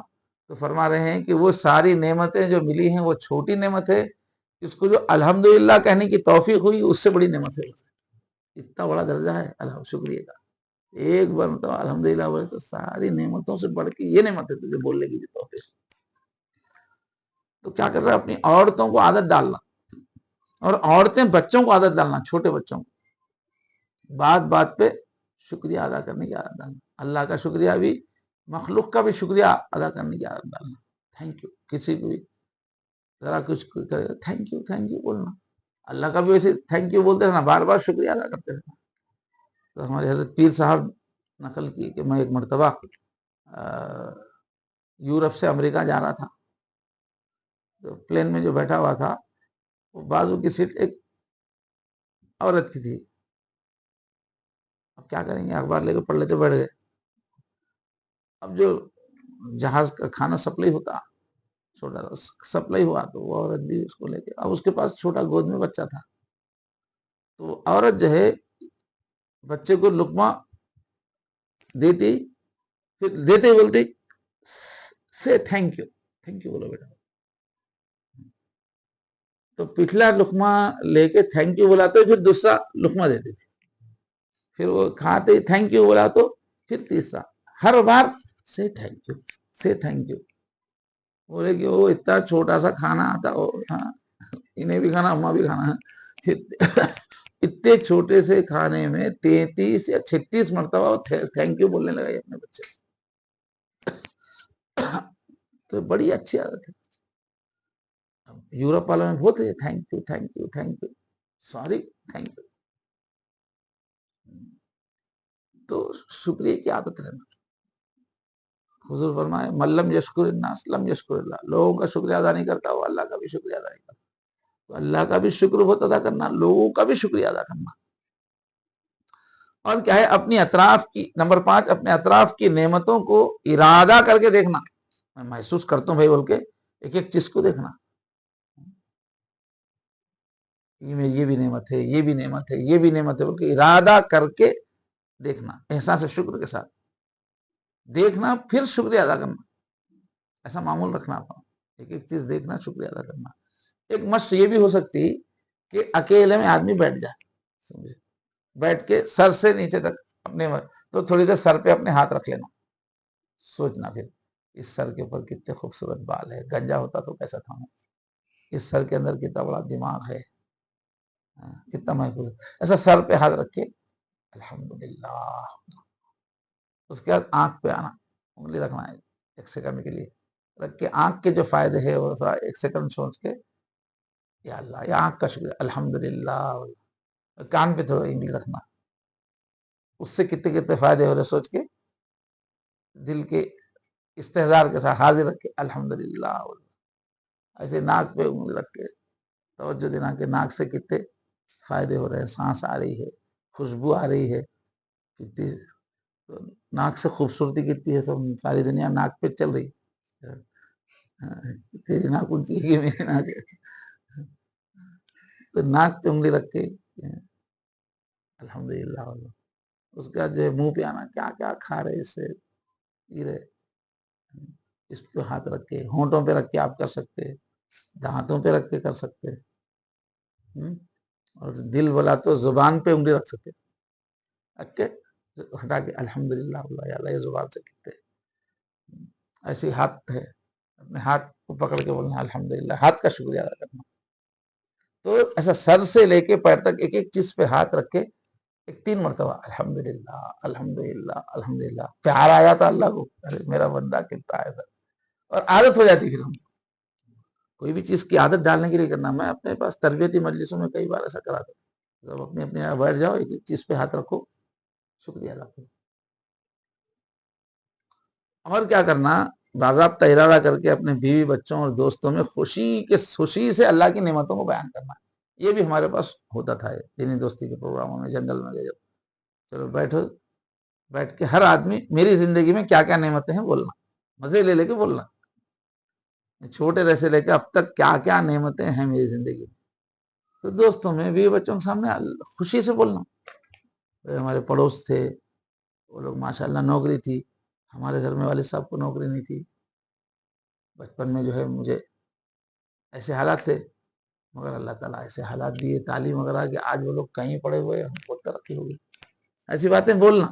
تو فرما رہے ہیں کہ وہ ساری نعمتیں جو ملی ہیں وہ چھوٹی نعمت ہے، اس کو جو الحمدللہ کہنے کی توفیق ہوئی اس سے بڑی نعمت ہے. اتنا بڑا درجہ ہے شکریہ کا. ایک بار مرتبہ الحمدللہ بولے تو ساری نعمتوں سے بڑھ کے یہ نعمت ہے تجھے بولنے کی توفیق. تو کیا کر رہا ہے، اپنی عورتوں کو عادت ڈالنا، اور عورتیں بچوں کو عادت ڈالنا، چھوٹے بچوں کو بات بات پہ شکریہ ادا کرنے کی عادت ڈالنا. اللہ کا شکریہ بھی، مخلوق کا بھی شکریہ ادا کرنے کی عادت ڈالنا. تھینک یو، کسی کو بھی ذرا کچھ کرے تھینک یو بولنا. اللہ کا بھی ویسے تھینک یو بولتے رہنا، بار بار شکریہ ادا کرتے رہنا. تو ہمارے حضرت پیر صاحب نقل کی کہ میں ایک مرتبہ یورپ سے امریکہ جا رہا تھا، تو پلین میں جو بیٹھا ہوا تھا وہ بازو کی سیٹ ایک عورت کی تھی. اب کیا کریں گے، اخبار لے کے پڑھ لیتے، بیٹھ گئے. اب جو جہاز کا کھانا سپلائی ہوتا، چھوٹا سپلائی ہوا، تو وہ عورت بھی اس کو لے کے، اب اس کے پاس چھوٹا گود میں بچہ تھا، تو عورت جو ہے بچے کو لقمہ دیتی، پھر دیتے ہی بولتی سے تھینک یو بولو بیٹا. تو پچھلا لقمہ لے کے تھینک یو بولا تو پھر دوسرا لقمہ دیتے تھے، پھر وہ کھاتے تھینک یو بولا تو پھر تیسرا، ہر بار سے تھینک یو. بولے کہ وہ اتنا چھوٹا سا کھانا آتا ہو، ہاں انہیں بھی کھانا اماں بھی کھانا ہے، اتنے چھوٹے سے کھانے میں 33 یا 36 مرتبہ وہ تھینک یو بولنے لگا اپنے بچے، تو بڑی اچھی عادت ہے۔ یورپ والوں میں بہت ہے thank you thank you thank you, sorry thank you, تو شکریہ کی عادت رہنا۔ حضور فرمائے ملم یشکر الناس لم یشکر اللہ، لوگوں کا شکریہ ادا نہیں کرتا وہ اللہ کا بھی شکریہ ادا نہیں کرتا۔ تو اللہ کا بھی شکر بہت ادا کرنا، لوگوں کا بھی شکریہ ادا کرنا، اور کیا ہے اپنی اطراف کی، نمبر 5 اپنے اطراف کی نعمتوں کو ارادہ کر کے دیکھنا، میں محسوس کرتا ہوں بھائی بول کے ایک ایک چیز کو دیکھنا، یہ بھی نعمت ہے، یہ بھی نعمت ہے، یہ بھی نعمت ہے بول کے ارادہ کر کے دیکھنا، احساس شکر کے ساتھ دیکھنا، پھر شکریہ ادا کرنا، ایسا معمول رکھنا اپنا، ایک ایک چیز دیکھنا شکریہ ادا کرنا۔ ایک مشق یہ بھی ہو سکتی کہ اکیلے میں آدمی بیٹھ جائے، سمجھے، بیٹھ کے سر سے نیچے تک اپنے، تو تھوڑی دیر سر پہ اپنے ہاتھ رکھ لینا، سوچنا پھر اس سر کے اوپر کتنے خوبصورت بال ہے، گنجا ہوتا تو کیسا تھا، اس سر کے اندر کتنا بڑا دماغ ہے، کتنا محفوظ ہے، ایسا سر پہ ہاتھ رکھ کے الحمدللہ، اس کے بعد آنکھ پہ آنا، انگلی رکھنا ہے 1 سیکنڈ کے لیے رکھ کے، آنکھ کے جو فائدے ہیں وہ 1 سیکنڈ سوچ کے یا اللہ، یا آنکھ کا شکریہ الحمدللہ، کان پہ تھوڑا انگلی رکھنا، اس سے کتنے کتنے فائدے ہو رہے سوچ کے، دل کے استحضار کے ساتھ حاضر رکھ کے الحمدللہ، ایسے ناک پہ انگلی رکھ کے توجہ دینا کہ ناک سے کتنے فائدے ہو رہے ہیں، سانس آ رہی ہے، خوشبو آ رہی ہے، کتنی ناک سے خوبصورتی کتنی ہے، سب ساری دنیا ناک پہ چل رہی، تیری ناک اونچی ہے کہ میری ناک ہے، تو ناک پہ انگلی رکھ کے الحمدللہ، اس کا جو منہ پہ آنا، کیا کیا کھا رہے اس سے پیرے، اس پہ ہاتھ رکھ کے، ہونٹوں پہ رکھ کے آپ کر سکتے، دانتوں پہ رکھ کے کر سکتے، اور دل بولا تو زبان پہ انگلی رکھ سکتے، رکھ کے ہٹا کے الحمدللہ اللہ، یا اللہ یہ زبان سے کتنے، ایسے ہاتھ ہے، اپنے ہاتھ کو پکڑ کے بولنا الحمدللہ، ہاتھ کا شکریہ ادا کرنا، تو ایسا سر سے لے کے پیر تک ایک ایک چیز پہ ہاتھ رکھ کے 3 مرتبہ الحمدللہ الحمدللہ الحمدللہ، پیار آ جاتا اللہ کو، ارے میرا بندہ کتنا ہے سر، اور عادت ہو جاتی پھر ہم کوئی بھی چیز کی عادت ڈالنے کے لیے کرنا، میں اپنے پاس تربیتی مجلسوں میں کئی بار ایسا کراتا ہوں، جب اپنے اپنے یہاں بیٹھ جاؤ ایک ایک چیز پہ ہاتھ رکھو، شکریہ ادا کرو، اور کیا کرنا، باضابطہ ارادہ کر کے اپنے بیوی بچوں اور دوستوں میں خوشی سے اللہ کی نعمتوں کو بیان کرنا، یہ بھی ہمارے پاس ہوتا تھا دینی دوستی کے پروگراموں میں، جنگل میں گئے چلو بیٹھو، بیٹھ کے ہر آدمی میری زندگی میں کیا کیا نعمتیں ہیں بولنا، مزے لے لے کے بولنا، چھوٹے رہے لے کے اب تک کیا کیا نعمتیں ہیں میری زندگی میں، تو دوستوں میں بھی بچوں کے سامنے خوشی سے بولنا، ہمارے پڑوس تھے وہ لوگ ماشاءاللہ نوکری تھی، ہمارے گھر میں والد صاحب کو نوکری نہیں تھی، بچپن میں جو ہے مجھے ایسے حالات تھے، مگر اللہ تعالیٰ ایسے حالات دیے، تعلیم وغیرہ کہ آج وہ لوگ کہیں پڑے ہوئے، ہم کو ترقی ہوگی، ایسی باتیں بولنا،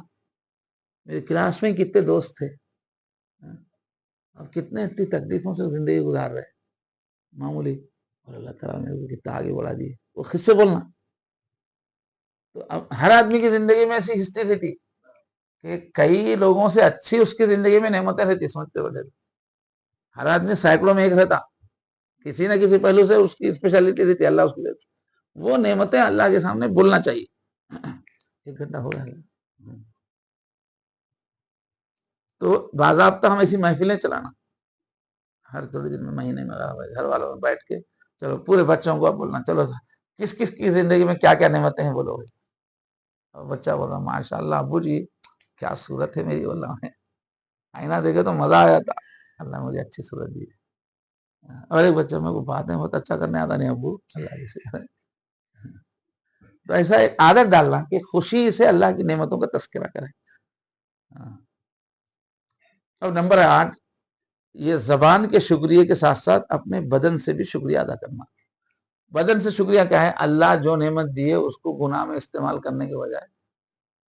میری کلاس میں کتنے دوست تھے، اب کتنے اتنی تکلیفوں سے زندگی گزار رہے معمولی، اور اللہ تعالیٰ نے کتنا آگے بڑھا دیے، وہ خود سے بولنا، تو اب ہر آدمی کی زندگی میں ایسی ہسٹری رہتی کہ کئی لوگوں سے اچھی اس کی زندگی میں نعمتیں رہتی، سمجھتے ہو، ہر آدمی سینکڑوں میں ایک رہتا، کسی نہ کسی پہلو سے اس کی اسپیشلٹی رہتی، اللہ اس کو دیتا، وہ نعمتیں اللہ کے سامنے بولنا چاہیے۔ 1 گھنٹہ ہو گیا، تو باضابطہ ہم ایسی محفلیں چلانا، ہر تھوڑے دن میں، مہینے میں، گھر والوں میں بیٹھ کے چلو پورے بچوں کو بولنا، چلو کس کس کی زندگی میں کیا کیا نعمتیں ہیں بولو، اور بچہ بول رہا ماشاء اللہ ابو جی کیا صورت ہے میری، بول رہا آئینہ دیکھے تو مزہ آ جاتا، اللہ مجھے اچھی صورت دی، اور ایک بچہ میں کو باتیں بہت اچھا کرنے آتا نہیں ابو، اللہ کی شکر ہے، تو ایسا ایک عادت ڈالنا کہ خوشی سے اللہ کی نعمتوں کا تذکرہ کریں۔ اب نمبر 8، یہ زبان کے شکریہ کے ساتھ ساتھ اپنے بدن سے بھی شکریہ ادا کرنا۔ بدن سے شکریہ کیا ہے، اللہ جو نعمت دی ہے اس کو گناہ میں استعمال کرنے کے بجائے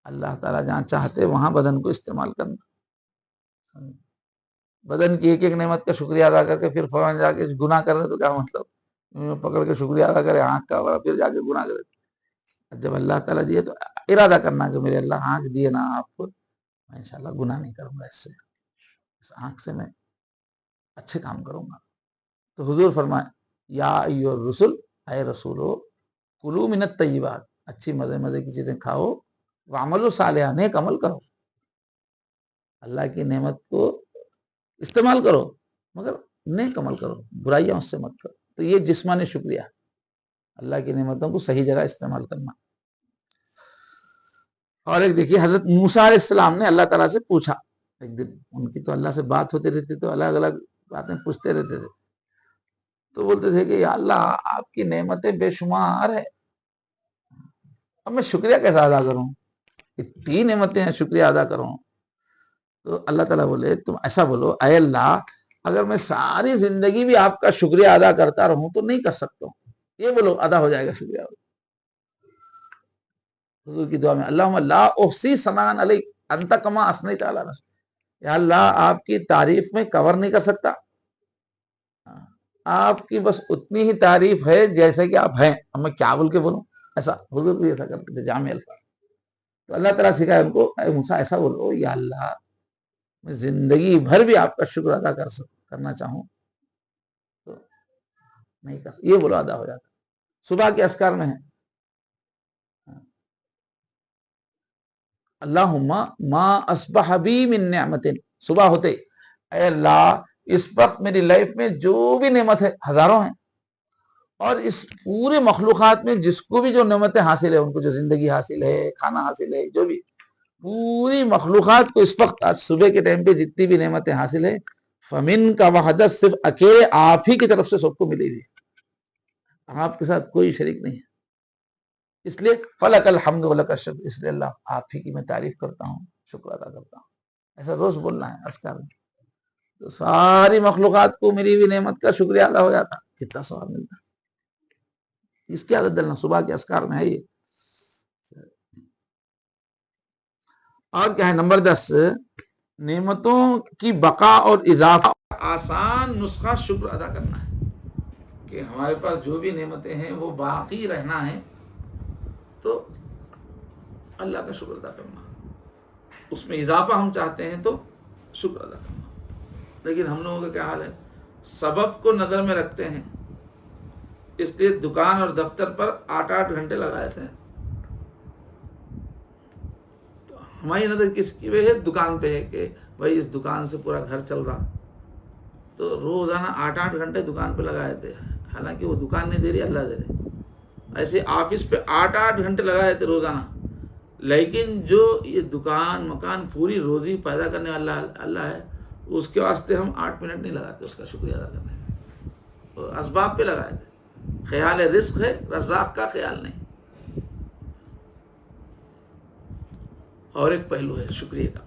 اللہ تعالیٰ جہاں چاہتے وہاں بدن کو استعمال کرنا، بدن کی ایک ایک نعمت کا شکریہ ادا کر کے پھر فوراً جا کے گناہ کر رہے تو کیا مطلب؟ پکڑ کے شکریہ ادا کرے آنکھ کا پھر جا کے گناہ کرے. جب اللہ تعالیٰ دیے تو ارادہ کرنا کہ میرے اللہ آنکھ دیے نا آپ کو، میں انشاءاللہ گناہ نہیں کروں گا، اس آنکھ سے میں اچھے کام کروں گا. تو حضور فرمائے یا ایھا الرسل، اے رسولو، کلوا من الطیبات، اچھی مزے کی چیزیں کھاؤ، وعملوا صالحا، نیک عمل کرو، اللہ کی نعمت کو استعمال کرو مگر نیک عمل کرو، برائیاں اس سے مت کرو. تو یہ جسمانی شکریہ، اللہ کی نعمتوں کو صحیح جگہ استعمال کرنا. اور ایک دیکھیے حضرت موسیٰ علیہ السلام نے اللہ تعالیٰ سے پوچھا ایک دن، ان کی تو اللہ سے بات ہوتی رہتی تو الگ الگ باتیں پوچھتے رہتے تھے. تو بولتے تھے کہ یا اللہ آپ کی نعمتیں بے شمار ہے، اب میں شکریہ کیسا ادا کروں؟ اتنی نعمتیں ہیں، شکریہ ادا کروں؟ تو اللہ تعالیٰ بولے تم ایسا بولو، اے اللہ اگر میں ساری زندگی بھی آپ کا شکریہ ادا کرتا رہوں تو نہیں کر سکتا ہوں، یہ بولو، ادا ہو جائے گا شکریہ. حضور کی دعا میں اللہم لا احصی ثناء علیک انت کما اثنیت علی نفسک، یا اللہ آپ کی تعریف میں کور نہیں کر سکتا، آپ کی بس اتنی ہی تعریف ہے جیسے کہ آپ ہیں، اب میں کیا بول کے بولوں؟ ایسا حضور بھی ایسا کرتے تھے جامع الفاظ. تو اللہ تعالیٰ سکھائے ان کو، اے موسیٰ ایسا بولو یا اللہ میں زندگی بھر بھی آپ کا شکر ادا کرنا چاہوں تو نہیں کر، یہ بولو، ادا ہو جاتا. صبح کے اذکار میں ہے اللہم ما اصبح بی من نعمت، صبح ہوتے اے اللہ اس وقت میری لائف میں جو بھی نعمت ہے، ہزاروں ہیں، اور اس پورے مخلوقات میں جس کو بھی جو نعمتیں حاصل ہے، ان کو جو زندگی حاصل ہے، کھانا حاصل ہے، جو بھی پوری مخلوقات کو اس وقت آج صبح کے ٹائم پہ جتنی بھی نعمتیں حاصل ہے، فمن کا وحدت، صرف اکیلے آپ ہی کی طرف سے سب کو ملے گی، آپ کے ساتھ کوئی شریک نہیں ہے. اس لیے فلک الحمد ولک الشکر، اس لیے اللہ آپ ہی کی میں تعریف کرتا ہوں، شکر ادا کرتا ہوں. ایسا روز بولنا ہے اذکار میں، تو ساری مخلوقات کو میری بھی نعمت کا شکریہ ادا ہو جاتا، کتنا ثواب ملتا. اس کی عادت ڈالنا، صبح کے اذکار میں ہے یہ. اور کیا ہے نمبر 10، نعمتوں کی بقا اور اضافہ، آسان نسخہ شکر ادا کرنا ہے کہ ہمارے پاس جو بھی نعمتیں ہیں وہ باقی رہنا ہے تو اللہ کا شکر ادا کرنا، اس میں اضافہ ہم چاہتے ہیں تو شکر ادا کرنا. لیکن ہم لوگوں کا کیا حال ہے، سبب کو نظر میں رکھتے ہیں، اس لیے دکان اور دفتر پر 8 گھنٹے لگا دیتے ہیں. تو ہماری نظر کس کی ہے؟ دکان پہ ہے کہ بھائی اس دکان سے پورا گھر چل رہا، تو روزانہ 8 گھنٹے دکان پہ لگا دیتے ہیں، حالانکہ وہ دکان نہیں دے رہی، اللہ دے رہے. ایسے آفس پہ 8 گھنٹے لگا دیتے روزانہ، لیکن جو یہ دکان مکان پوری روزی پیدا کرنے والا اللہ ہے، اس کے واسطے ہم 8 منٹ نہیں لگاتے اس کا شکریہ ادا کرنے میں، اسباب پہ لگائے تھے. خیال رزق ہے، رزاق کا خیال نہیں. اور ایک پہلو ہے شکریہ کا،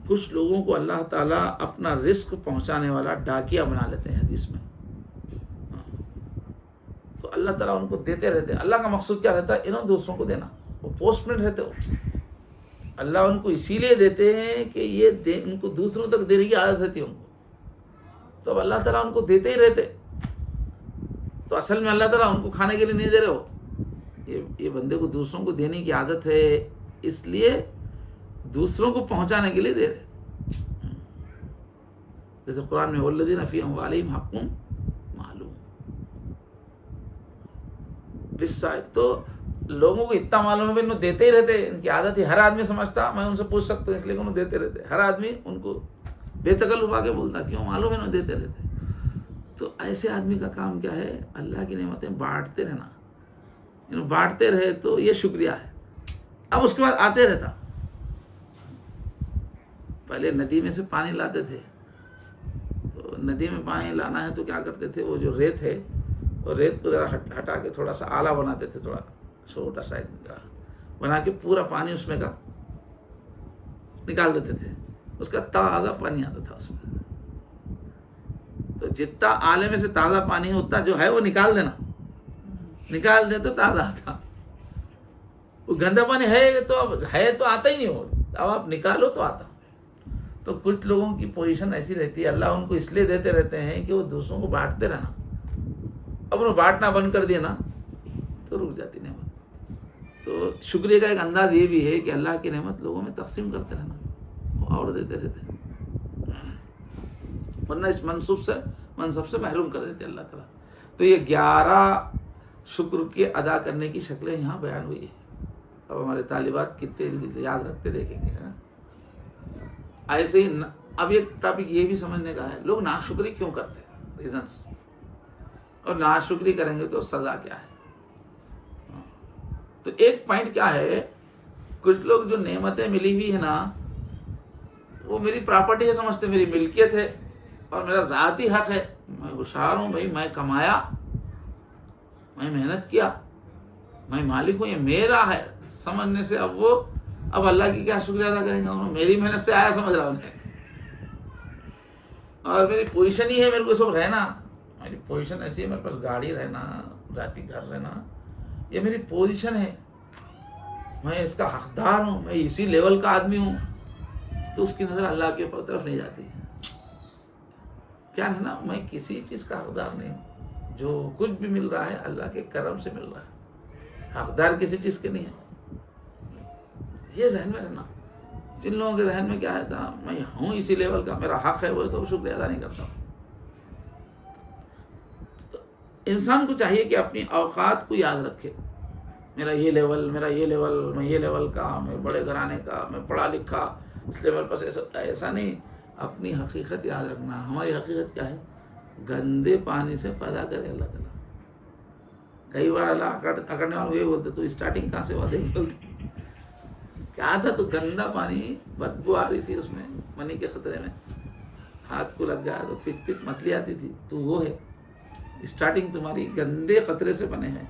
کچھ لوگوں کو اللہ تعالیٰ اپنا رزق پہنچانے والا ڈاکیا بنا لیتے ہیں حدیث میں، تو اللہ تعالیٰ ان کو دیتے رہتے ہیں. اللہ کا مقصود کیا رہتا ہے؟ انہوں دوسروں کو دینا، وہ پوسٹ مین رہتے ہو. اللہ ان کو اسی لیے دیتے ہیں کہ یہ ان کو دوسروں تک دینے کی عادت رہتی ہے ان کو، تو اب اللہ تعالیٰ ان کو دیتے ہی رہتے. تو اصل میں اللہ تعالیٰ ان کو کھانے کے لیے نہیں دے رہے ہو، یہ بندے کو دوسروں کو دینے کی عادت ہے، اس لیے دوسروں کو پہنچانے کے لیے دے رہے. جیسے قرآن میں والذین فی اموالہم حق معلوم للسائل، تو لوگوں کو اتنا معلوم ہے کہ انہوں دیتے ہی رہتے، ان کی عادت ہے. ہر آدمی سمجھتا میں ان سے پوچھ سکتا ہوں، اس لیے کہ انہوں دیتے رہتے. ہر آدمی ان کو بے تکلف آ کے بولتا، کیوں؟ معلوم ہے انہوں دیتے رہتے. تو ایسے آدمی کا کام کیا ہے؟ اللہ کی نعمتیں بانٹتے رہنا. بانٹتے رہے تو یہ شکریہ ہے. اب اس کے بعد آتے رہتا. پہلے ندی میں سے پانی لاتے تھے، تو ندی میں پانی لانا ہے تو کیا کرتے تھے، وہ جو ریت ہے، اور ریت کو ذرا ہٹا کے تھوڑا سا آلہ بناتے تھے، تھوڑا چھوٹا سا بنا کے پورا پانی اس میں کا نکال دیتے تھے. اس کا تازہ پانی آتا تھا اس میں. تو جتنا آلے میں سے تازہ پانی ہے اتنا جو ہے وہ نکال دینا، نکال دے تو تازہ آتا. وہ گندا پانی ہے تو اب ہے تو آتا ہی نہیں ہو، اب آپ نکالو تو آتا. تو کچھ لوگوں کی پوزیشن ایسی رہتی ہے، اللہ ان کو اس لیے دیتے رہتے ہیں کہ وہ دوسروں کو بانٹتے رہنا. اب انہوں بانٹنا بند کر دیا نا تو رک جاتی نعمت. تو شکریہ کا ایک انداز یہ بھی ہے کہ اللہ کی نعمت لوگوں میں تقسیم کرتے رہنا، وہ اور دیتے رہتے، ورنہ اس منصب سے محروم کر دیتے اللہ تعالیٰ. تو یہ 11 شکر کے ادا کرنے کی شکلیں یہاں بیان ہوئی ہیں. اب ہمارے طالبات کتنے یاد رکھتے دیکھیں گے. ایسے ہی اب ایک ٹاپک یہ بھی سمجھنے کا ہے، لوگ ناشکری کیوں کرتے ہیں، ریزنس، اور ناشکری کریں گے تو سزا کیا ہے. تو ایک پوائنٹ کیا ہے، کچھ لوگ جو نعمتیں ملی ہوئی ہے نا وہ میری پراپرٹی ہے سمجھتے، میری ملکیت ہے اور میرا ذاتی حق ہے. میں ہوشیار ہوں بھائی، میں کمایا، میں محنت کیا، میں مالک ہوں، یہ میرا ہے سمجھنے سے اب اللہ کی کیا شکریہ ادا کریں گے. انہوں میری محنت سے آیا سمجھ رہا انہیں، اور میری پوزیشن ہی ہے میرے کو سب رہنا. میری پوزیشن ایسی ہے، میرے پاس گاڑی رہنا، ذاتی گھر رہنا، یہ میری پوزیشن ہے، میں اس کا حقدار ہوں، میں اسی لیول کا آدمی ہوں. تو اس کی نظر اللہ کے اوپر طرف نہیں جاتی. کیا ہے نا، میں کسی چیز کا حقدار نہیں ہوں، جو کچھ بھی مل رہا ہے اللہ کے کرم سے مل رہا ہے، حقدار کسی چیز کے نہیں ہے. یہ ذہن میں رہنا. جن لوگوں کے ذہن میں کیا ہے تھا، میں ہوں اسی لیول کا، میرا حق ہے، وہ تو شکریہ ادا نہیں کرتا. تو انسان کو چاہیے کہ اپنی اوقات کو یاد رکھے، میرا یہ لیول، میں یہ لیول کا، میں بڑے گھرانے کا، میں پڑھا لکھا، اس لیے میرے پاس ایسا نہیں. اپنی حقیقت یاد رکھنا. ہماری حقیقت کیا ہے، گندے پانی سے پیدا کرے اللہ تعالیٰ. کئی بار اللہ اکڑنے والوں یہ بولتے، تو اسٹارٹنگ کہاں سے باتیں بولتی، کیا تھا، تو گندا پانی، بدبو آ رہی تھی اس میں، منی کے خطرے میں ہاتھ کو لگ گیا تو پچ متلی آتی تھی. تو وہ ہے اسٹارٹنگ تمہاری گندے خطرے سے بنے ہیں،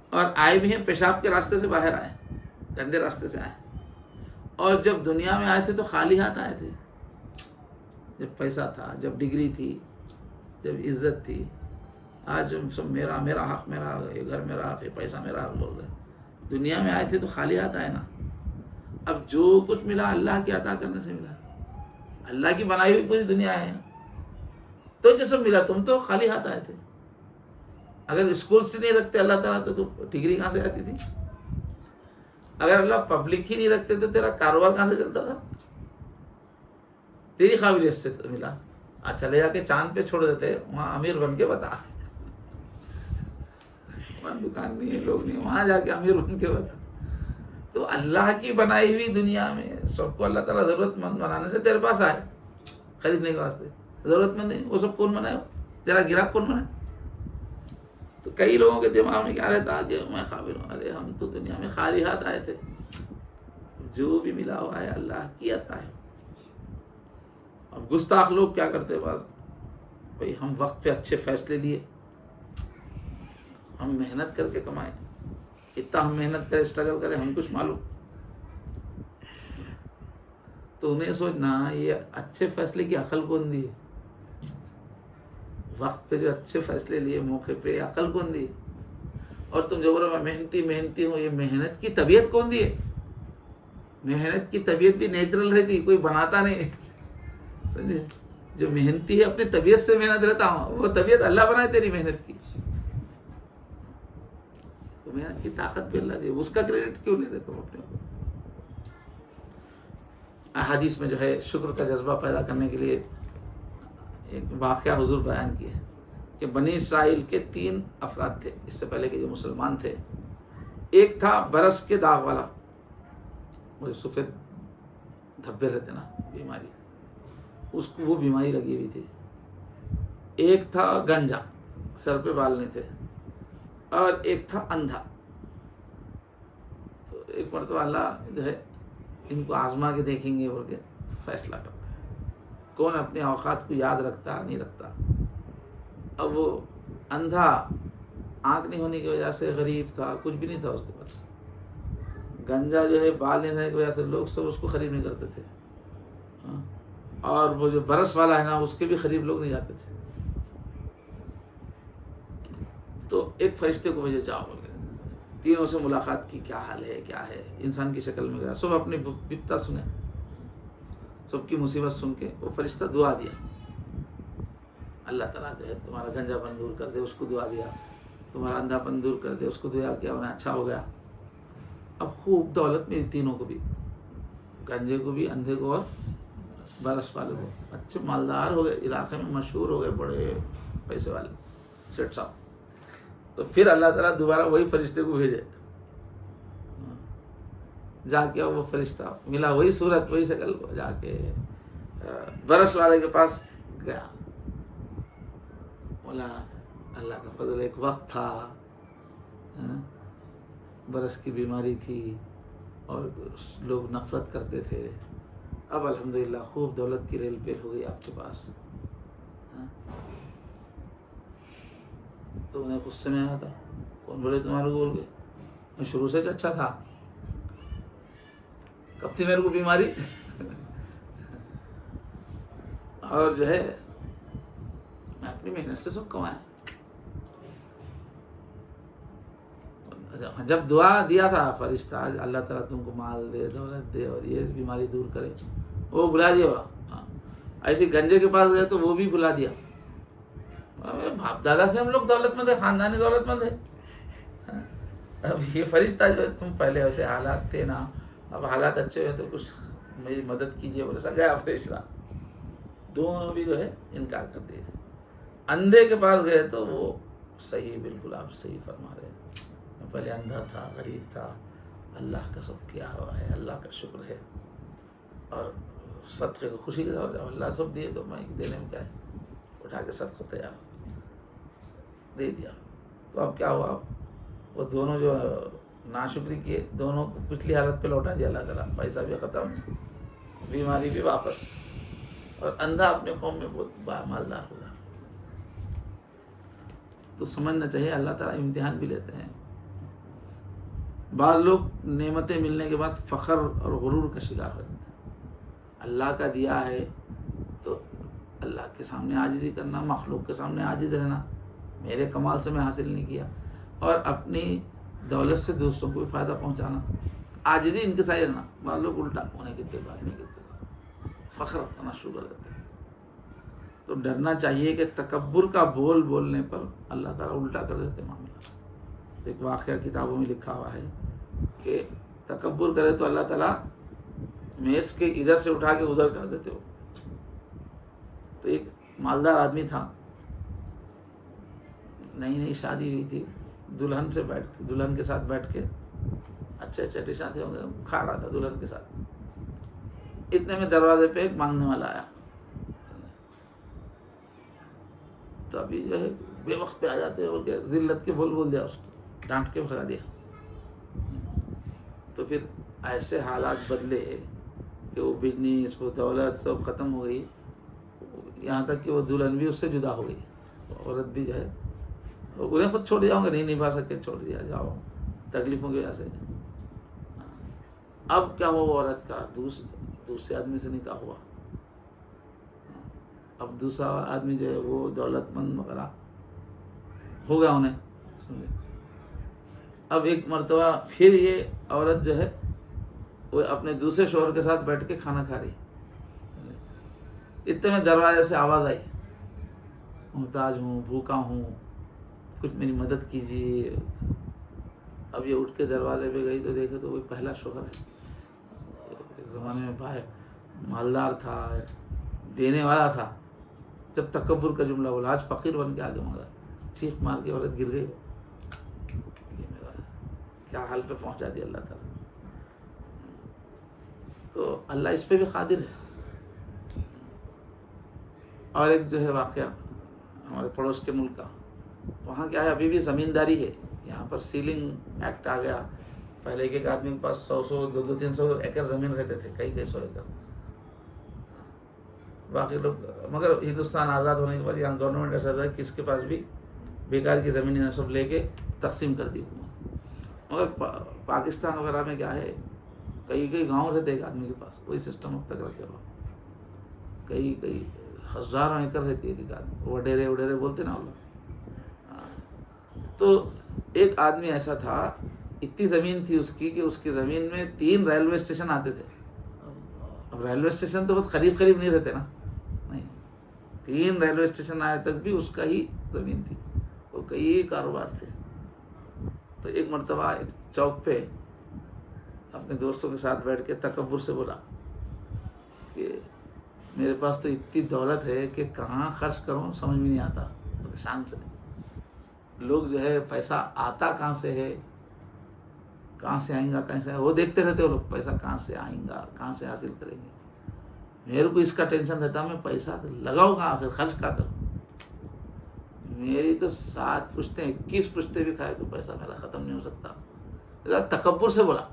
اور آئے بھی ہیں پیشاب کے راستے سے باہر آئے، گندے راستے سے آئے. اور جب دنیا میں آئے تھے تو خالی ہاتھ آئے تھے. جب پیسہ تھا، جب ڈگری تھی، جب عزت تھی. آج سب میرا حق، میرا یہ گھر میرا حق، یہ پیسہ میرا حق بول رہے. دنیا میں آئے تھے تو خالی ہاتھ آئے نا. اب جو کچھ ملا اللہ کے عطا کرنے سے ملا، اللہ کی بنائی ہوئی پوری دنیا ہے. تو جو سب ملا، تم تو خالی ہاتھ آئے تھے. اگر اسکول سے نہیں رکھتے اللہ تعالیٰ تو ڈگری کہاں سے آتی تھی؟ اگر اللہ پبلک ہی نہیں رکھتے تو تیرا کاروبار کہاں سے چلتا تھا؟ تیری قابلیت سے ملا. اچھا لے جا کے چاند پہ چھوڑ دیتے، وہاں امیر بن کے بتا، وہاں دکان نہیں ہے، لوگ نہیں، وہاں جا کے امیر بن کے بتا. تو اللہ کی بنائی ہوئی دنیا میں سب کو اللہ تعالیٰ ضرورت مند بنانے سے تیرے پاس آئے خریدنے کے واسطے. ضرورت مند نہیں، وہ سب کون بنائے، تیرا گراہک کون بنائے؟ تو کئی لوگوں کے دماغ میں کیا رہتا کہ میں قابل ہوں. ارے ہم تو دنیا میں خالی ہاتھ آئے تھے. جو بھی ملا ہوا ہے اللہ کی عطا ہے. اب گستاخ لوگ کیا کرتے بعض، بھائی ہم وقت پہ اچھے فیصلے لیے، ہم محنت کر کے کمائے، اتنا ہم محنت کرے، اسٹرگل کرے، ہم کچھ معلوم. تو انہیں سوچنا یہ اچھے فیصلے کی عقل کون دی ہے؟ وقت پہ جو اچھے فیصلے لیے، موقع پہ، عقل کون دی؟ اور تم جو بولو میں محنتی ہوں، یہ محنت کی طبیعت کون دی ہے؟ محنت کی طبیعت بھی نیچرل رہتی، کوئی بناتا نہیں. جو محنتی ہے اپنی طبیعت سے محنت رہتا ہوں، وہ طبیعت اللہ بنائے تیری محنت کی. تو محنت کی طاقت بھی اللہ دی، اس کا کریڈٹ کیوں نہیں دیتے اپنے اوپر؟ احادیث میں جو ہے شکر کا جذبہ پیدا کرنے کے لیے ایک واقعہ حضور بیان کیا ہے کہ بنی اسرائیل کے 3 افراد تھے اس سے پہلے کہ جو مسلمان تھے. ایک تھا برس کے داغ والا، وہ سفید دھبے رہتے نا، بیماری، اس کو وہ بیماری لگی ہوئی تھی. ایک تھا گنجا، سر پہ بال نہیں تھے، اور ایک تھا اندھا. تو ایک مرتبہ اللہ جو ہے ان کو آزما کے دیکھیں گے بول کے فیصلہ کرتا ہے کون اپنے اوقات کو یاد رکھتا نہیں رکھتا. اب وہ اندھا آنکھ نہیں ہونے کی وجہ سے غریب تھا، کچھ بھی نہیں تھا اس کے پاس. گنجا جو ہے بال نہیں رہنے کی وجہ سے لوگ سب اس کو خرید نہیں کرتے تھے. اور وہ جو برس والا ہے نا، اس کے بھی قریب لوگ نہیں جاتے تھے. تو ایک فرشتے کو بھیجے، جاؤ بول کے تینوں سے ملاقات کی، کیا حال ہے، کیا ہے، انسان کی شکل میں گیا، سب اپنی بپتا سنے. سب کی مصیبت سن کے وہ فرشتہ دعا دیا، اللہ تعالیٰ جو ہے تمہارا گنجا پن دور کر دے، اس کو دعا دیا، تمہارا اندھا پن دور کر دے، اس کو دعا کیا، انہیں اچھا ہو گیا۔ اب خوب دولت ملی تینوں کو بھی، گنجے کو بھی، اندھے کو اور برس والے کو، اچھے مالدار ہو گئے، علاقے میں مشہور ہو گئے، بڑے پیسے والے سیٹ صاحب۔ تو پھر اللہ تعالیٰ دوبارہ وہی فرشتے کو بھیجے، جا کے وہ فرشتہ ملا، وہی صورت وہی شکل، جا کے برس والے کے پاس گیا، بولا اللہ کا فضل، ایک وقت تھا برس کی بیماری تھی اور لوگ نفرت کرتے تھے، اب الحمدللہ خوب دولت کی ریل پیل ہو گئی آپ کے پاس۔ تو انہیں غصے میں آیا تھا، کون بولے تمہارے کو، بول گئے میں شروع سے اچھا تھا، کب تھی میرے کو بیماری، اور جو ہے میں اپنی محنت سے سب کمایا۔ جب دعا دیا تھا فرشتہ اللہ تعالیٰ تم کو مال دے، دولت دے اور یہ بیماری دور کرے، وہ بلا دیا۔ ایسے گنجے کے پاس گئے تو وہ بھی بلا دیا، باپ دادا سے ہم لوگ دولت مند ہیں، خاندانی دولت مند ہے، اب یہ فرشتہ جو ہے تم پہلے ویسے حالات تھے نا، اب حالات اچھے ہوئے تو کچھ میری مدد کیجیے، بولے سا گیا فرشتہ، دونوں بھی جو ہے انکار کر دیا۔ اندھے کے پاس گئے تو وہ صحیح، بالکل آپ صحیح فرما رہے ہیں، میں پہلے اندھا تھا، غریب تھا، اللہ کا سب کیا ہوا ہے، اللہ کا شکر ہے، اور صدقے کو خوشی کے ساتھ اللہ سب دیے تو میں دینے میں کیا ہے، اٹھا کے صدقہ تیار دے دیا۔ تو اب کیا ہوا، وہ دونوں جو ناشکری کیے، دونوں کو پچھلی حالت پہ لوٹا دیا اللہ تعالیٰ، پیسہ بھی ختم، بیماری بھی واپس، اور اندھا اپنے قوم میں بہت مالدار ہوگا۔ تو سمجھنا چاہیے اللہ تعالیٰ امتحان بھی لیتے ہیں۔ بعض لوگ نعمتیں ملنے کے بعد فخر اور غرور کا شکار ہو جاتے ہیں، اللہ کا دیا ہے تو اللہ کے سامنے عاجزی کرنا، مخلوق کے سامنے عاجز رہنا، میرے کمال سے میں حاصل نہیں کیا، اور اپنی دولت سے دوسروں کو بھی فائدہ پہنچانا، عاجزی ان کے ساتھ رہنا۔ بعض لوگ الٹا ہونے کتنے بھائی نہیں کتنے فخر کرنا شروع کر دیتے ہیں۔ تو ڈرنا چاہیے کہ تکبر کا بول بولنے پر اللہ تعالیٰ الٹا کر دیتے معاملہ۔ تو ایک واقعہ کتابوں میں لکھا ہوا ہے کہ تکبر کرے تو اللہ تعالیٰ میز کے ادھر سے اٹھا کے ادھر کر دیتے ہو۔ تو ایک مالدار آدمی تھا، نئی نئی شادی ہوئی تھی، دلہن کے ساتھ بیٹھ کے اچھے اچھے ڈش آتے ہوں گے، کھا رہا تھا دلہن کے ساتھ۔ اتنے میں دروازے پہ ایک مانگنے والا آیا، تو ابھی جو ہے بے وقت پہ آ جاتے ہیں، بول کے ذلت کے بول دیا، اس کو ڈانٹ کے بھگا دیا۔ تو پھر ایسے حالات بدلے کہ وہ بزنس، وہ دولت سب ختم ہو گئی، یہاں تک کہ وہ دلہن بھی اس سے جدا ہو گئی، عورت بھی جو ہے انہیں خود چھوڑ دیا ہوں گے، نہیں نبھا سکے، چھوڑ دیا، جاؤ تکلیفوں کی وجہ سے۔ اب کیا ہوا، وہ عورت کا دوسرے آدمی سے نکاح ہوا، اب دوسرا آدمی جو ہے وہ دولت مند وغیرہ ہو گیا انہیں۔ اب ایک مرتبہ پھر یہ عورت جو ہے وہ اپنے دوسرے شوہر کے ساتھ بیٹھ کے کھانا کھا رہی، اتنے میں دروازے سے آواز آئی، محتاج ہوں، بھوکا ہوں، کچھ میری مدد کیجیے۔ اب یہ اٹھ کے دروازے پہ گئی تو دیکھے تو وہ پہلا شوہر ہے، ایک زمانے میں بھائی مالدار تھا، دینے والا تھا، جب تکبر کا جملہ بولا، آج فقیر بن کے آگے مارا، چیخ مار کے عورت گر گئی۔ یہ میرا کیا حال پہ پہنچا دیا اللہ تعالیٰ۔ تو اللہ اس پہ بھی قادر ہے۔ اور ایک جو ہے واقعہ ہمارے پڑوس کے ملک کا، وہاں کیا ہے، ابھی بھی زمینداری ہے، یہاں پر سیلنگ ایکٹ آ گیا، پہلے ایک آدمی کے پاس 100 200 ایکڑ زمین رہتے تھے، کئی 100 ایکڑ، باقی لوگ، مگر ہندوستان آزاد ہونے کے بعد یہاں گورنمنٹ ایسا رہا کس کے پاس بھی بیکار کی زمینیں سب لے کے تقسیم کر دی حکومت۔ مگر پاکستان وغیرہ میں کیا ہے، کئی گاؤں رہتے ایک آدمی کے پاس، وہی سسٹم اب تک رکھے ہوا، کئی ہزاروں ایکڑ رہتی ہے ایک آدمی، وڈیرے بولتے نا وہ لوگ۔ تو ایک آدمی ایسا تھا، اتنی زمین تھی اس کی کہ اس کی زمین میں 3 ریلوے اسٹیشن آتے تھے، اب ریلوے اسٹیشن تو بہت قریب قریب نہیں رہتے نا، نہیں، 3 ریلوے اسٹیشن آئے تک بھی اس کا ہی زمین تھی، وہ کئی کاروبار تھے. تو ایک مرتبہ ایک چوک پہ اپنے دوستوں کے ساتھ بیٹھ کے تکبر سے بولا کہ میرے پاس تو اتنی دولت ہے کہ کہاں خرچ کروں سمجھ میں نہیں آتا. شان سے لوگ جو ہے پیسہ آتا کہاں سے ہے، کہاں سے آئیں گا، کہاں سے وہ دیکھتے رہتے وہ لوگ، پیسہ کہاں سے آئیں گا، کہاں سے حاصل کریں گے. میرے کو اس کا ٹینشن رہتا میں پیسہ لگاؤں کہاں، آخر خرچ کہاں کروں. میری تو 7 پشتیں 21 پشتیں بھی کھائے تو پیسہ میرا ختم نہیں ہو سکتا. تکبر سے بولا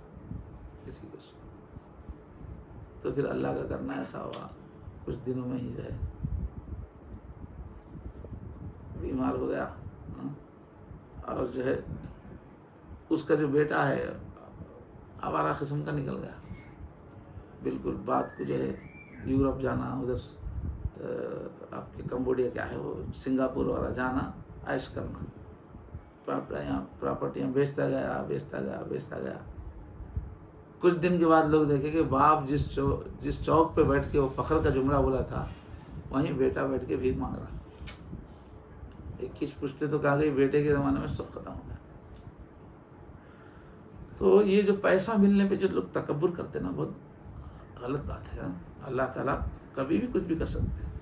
کسی کو. تو پھر اللہ کا کرنا ایسا ہوا، کچھ دنوں میں ہی جو ہے بیمار ہو گیا. اور جو ہے اس کا جو بیٹا ہے آوارہ قسم کا نکل گیا بالکل. بات کو جو ہے یورپ جانا، ادھر آپ کے کمبوڈیا کیا ہے وہ سنگاپور والا جانا، عائش کرنا، پراپرٹیاں بیچتا گیا. کچھ دن کے بعد لوگ دیکھیں کہ باپ جس چوک پہ بیٹھ کے وہ فخر کا جملہ بولا تھا وہیں بیٹا بیٹھ کے بھیک مانگ رہا. 21 پشتے تو کہا گئی، بیٹے کے زمانے میں سب ختم ہو گیا. تو یہ جو پیسہ ملنے پہ جو لوگ تکبر کرتے ہیں نا، بہت غلط بات ہے. اللہ تعالیٰ کبھی بھی کچھ بھی کر سکتے ہیں.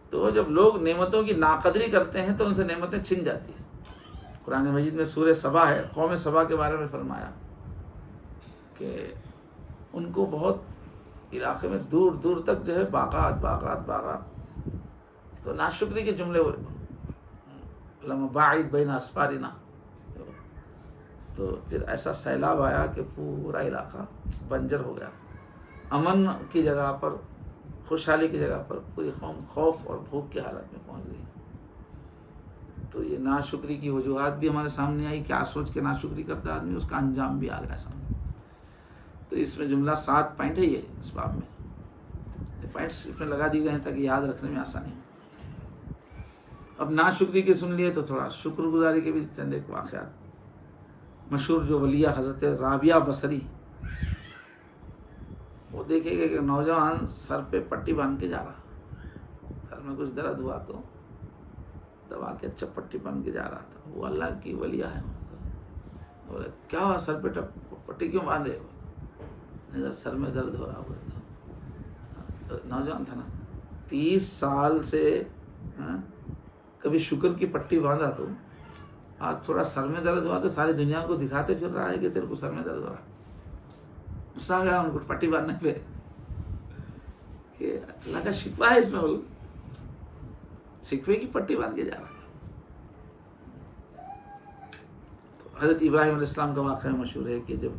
تو جب لوگ نعمتوں کی ناقدری کرتے ہیں تو ان سے نعمتیں چھن جاتی ہیں. قرآن مجید میں سورہ سبا ہے، قوم سبا کے بارے میں فرمایا کہ ان کو بہت علاقے میں دور دور تک جو ہے باغات. تو ناشکری کے جملے لما باعد بین اسفارنا. تو پھر ایسا سیلاب آیا کہ پورا علاقہ بنجر ہو گیا. امن کی جگہ پر، خوشحالی کی جگہ پر پوری قوم خوف اور بھوک کی حالت میں پہنچ گئی. تو یہ ناشکری کی وجوہات بھی ہمارے سامنے آئی. کیا سوچ کے ناشکری کرتا آدمی، اس کا انجام بھی آ گیا سامنے. تو اس میں جملہ 7 پوائنٹ ہے. یہ اس باب میں یہ پوائنٹس اس میں لگا دی گئے ہیں تاکہ یاد رکھنے میں آسانی ہو. اب ناشکری کے سن لیے تو تھوڑا شکر گزاری کے بھی چند ایک واقعات. مشہور جو ولیہ حضرت رابعہ بصری، وہ دیکھے گا کہ نوجوان سر پہ پٹی باندھ کے جا رہا، سر میں کچھ درد ہوا تو دبا کے اچھا پٹی باندھ کے جا رہا تھا. وہ اللہ کی ولیہ ہے. بولے کیا ہوا، سر پہ پٹی کیوں باندھے؟ نہیں سر میں درد ہو رہا ہوا تھا. نوجوان تھا نا، 30 سال سے کبھی شکر کی پٹی باندھا، تو آج تھوڑا سر میں درد ہوا تو ساری دنیا کو دکھاتے پھر رہا ہے کہ تیرے کو سر میں درد ہو رہا. غصہ آ گیا ان کو پٹی باندھنے پہ کہ اللہ کا شکوہ ہے اس میں. بولو شکوے کی پٹی باندھ کے جا رہا ہے. تو حضرت ابراہیم علیہ السلام کا واقعہ مشہور ہے کہ جب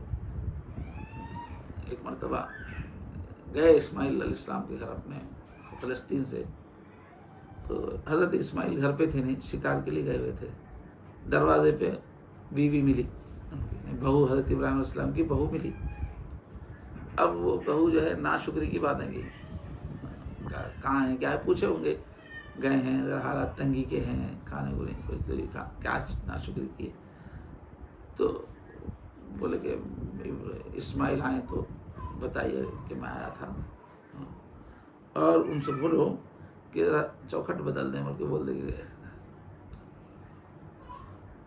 ایک مرتبہ گئے اسماعیل علیہ السلام کے گھر اپنے فلسطین سے، تو حضرت اسماعیل گھر پہ تھے نہیں، شکار کے لیے گئے ہوئے تھے. دروازے پہ بیوی ملی، بہو، حضرت ابراہیم علیہ السلام کی بہو ملی. اب وہ بہو جو ہے ناشکری کی باتیں کی، کہاں ہیں کیا ہے پوچھے ہوں گے، گئے ہیں حالات تنگی کے ہیں، کھانے کو نہیں کچھ، کیا ناشکری کی. تو بولے کہ اسماعیل آئے تو بتائیے کہ میں آیا تھا، اور ان سے بولو کہ چوکھٹ بدل دیں، بول کے بول دیں گے.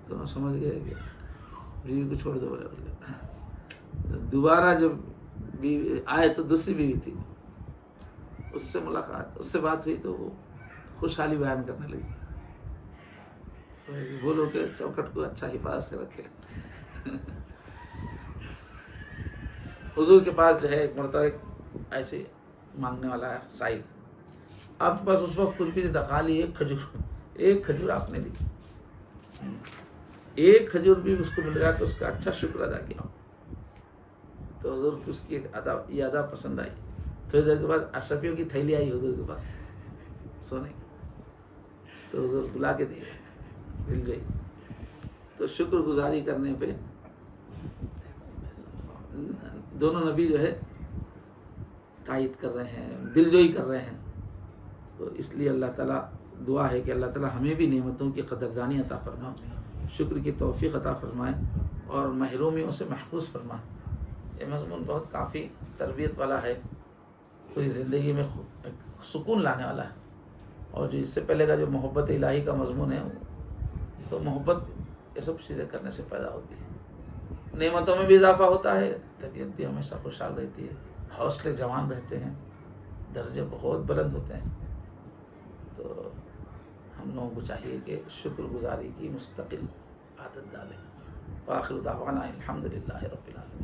تو وہ سمجھ گئے کہ بیوی کو چھوڑ دو. بولے دوبارہ جب بیوی آئے تو دوسری بیوی تھی، اس سے ملاقات، اس سے بات ہوئی تو وہ خوشحالی بیان کرنے لگی. بولو کہ چوکھٹ کو اچھا حفاظت سے رکھے. حضور کے پاس جو ہے ایک مرتبہ ایک ایسے مانگنے والا ہے سائل، آپ کے پاس اس وقت کچھ بھی نہیں تھا، خالی ایک کھجور آپ نے دی. ایک کھجور بھی اس کو مل گیا تو اس کا اچھا شکر ادا کیا. تو حضور کو اس کی یہ ادا پسند آئی. تھوڑی دیر کے بعد اشرفیوں کی تھیلی آئی حضور کے پاس سونے، تو حضور بلا کے دیے، مل گئی. تو شکر گزاری کرنے پہ دونوں نبی جو ہے تائید کر رہے ہیں، دل جوئی کر رہے ہیں. تو اس لیے اللہ تعالیٰ دعا ہے کہ اللہ تعالیٰ ہمیں بھی نعمتوں کی قدردانی عطا فرمائے، شکر کی توفیق عطا فرمائے اور محرومیوں سے محفوظ فرمائے. یہ مضمون بہت کافی تربیت والا ہے. پوری زندگی میں ایک سکون لانے والا ہے. اور جو اس سے پہلے کا جو محبت الہی کا مضمون ہے، تو محبت یہ سب چیزیں کرنے سے پیدا ہوتی ہے. نعمتوں میں بھی اضافہ ہوتا ہے، طبیعت بھی ہمیشہ خوشحال رہتی ہے، حوصلے جوان رہتے ہیں، درجے بہت بلند ہوتے ہیں. تو ہم لوگوں کو چاہیے کہ شکر گزاری کی مستقل عادت ڈالیں. وآخر دعوانا الحمدللہ رب العالمین.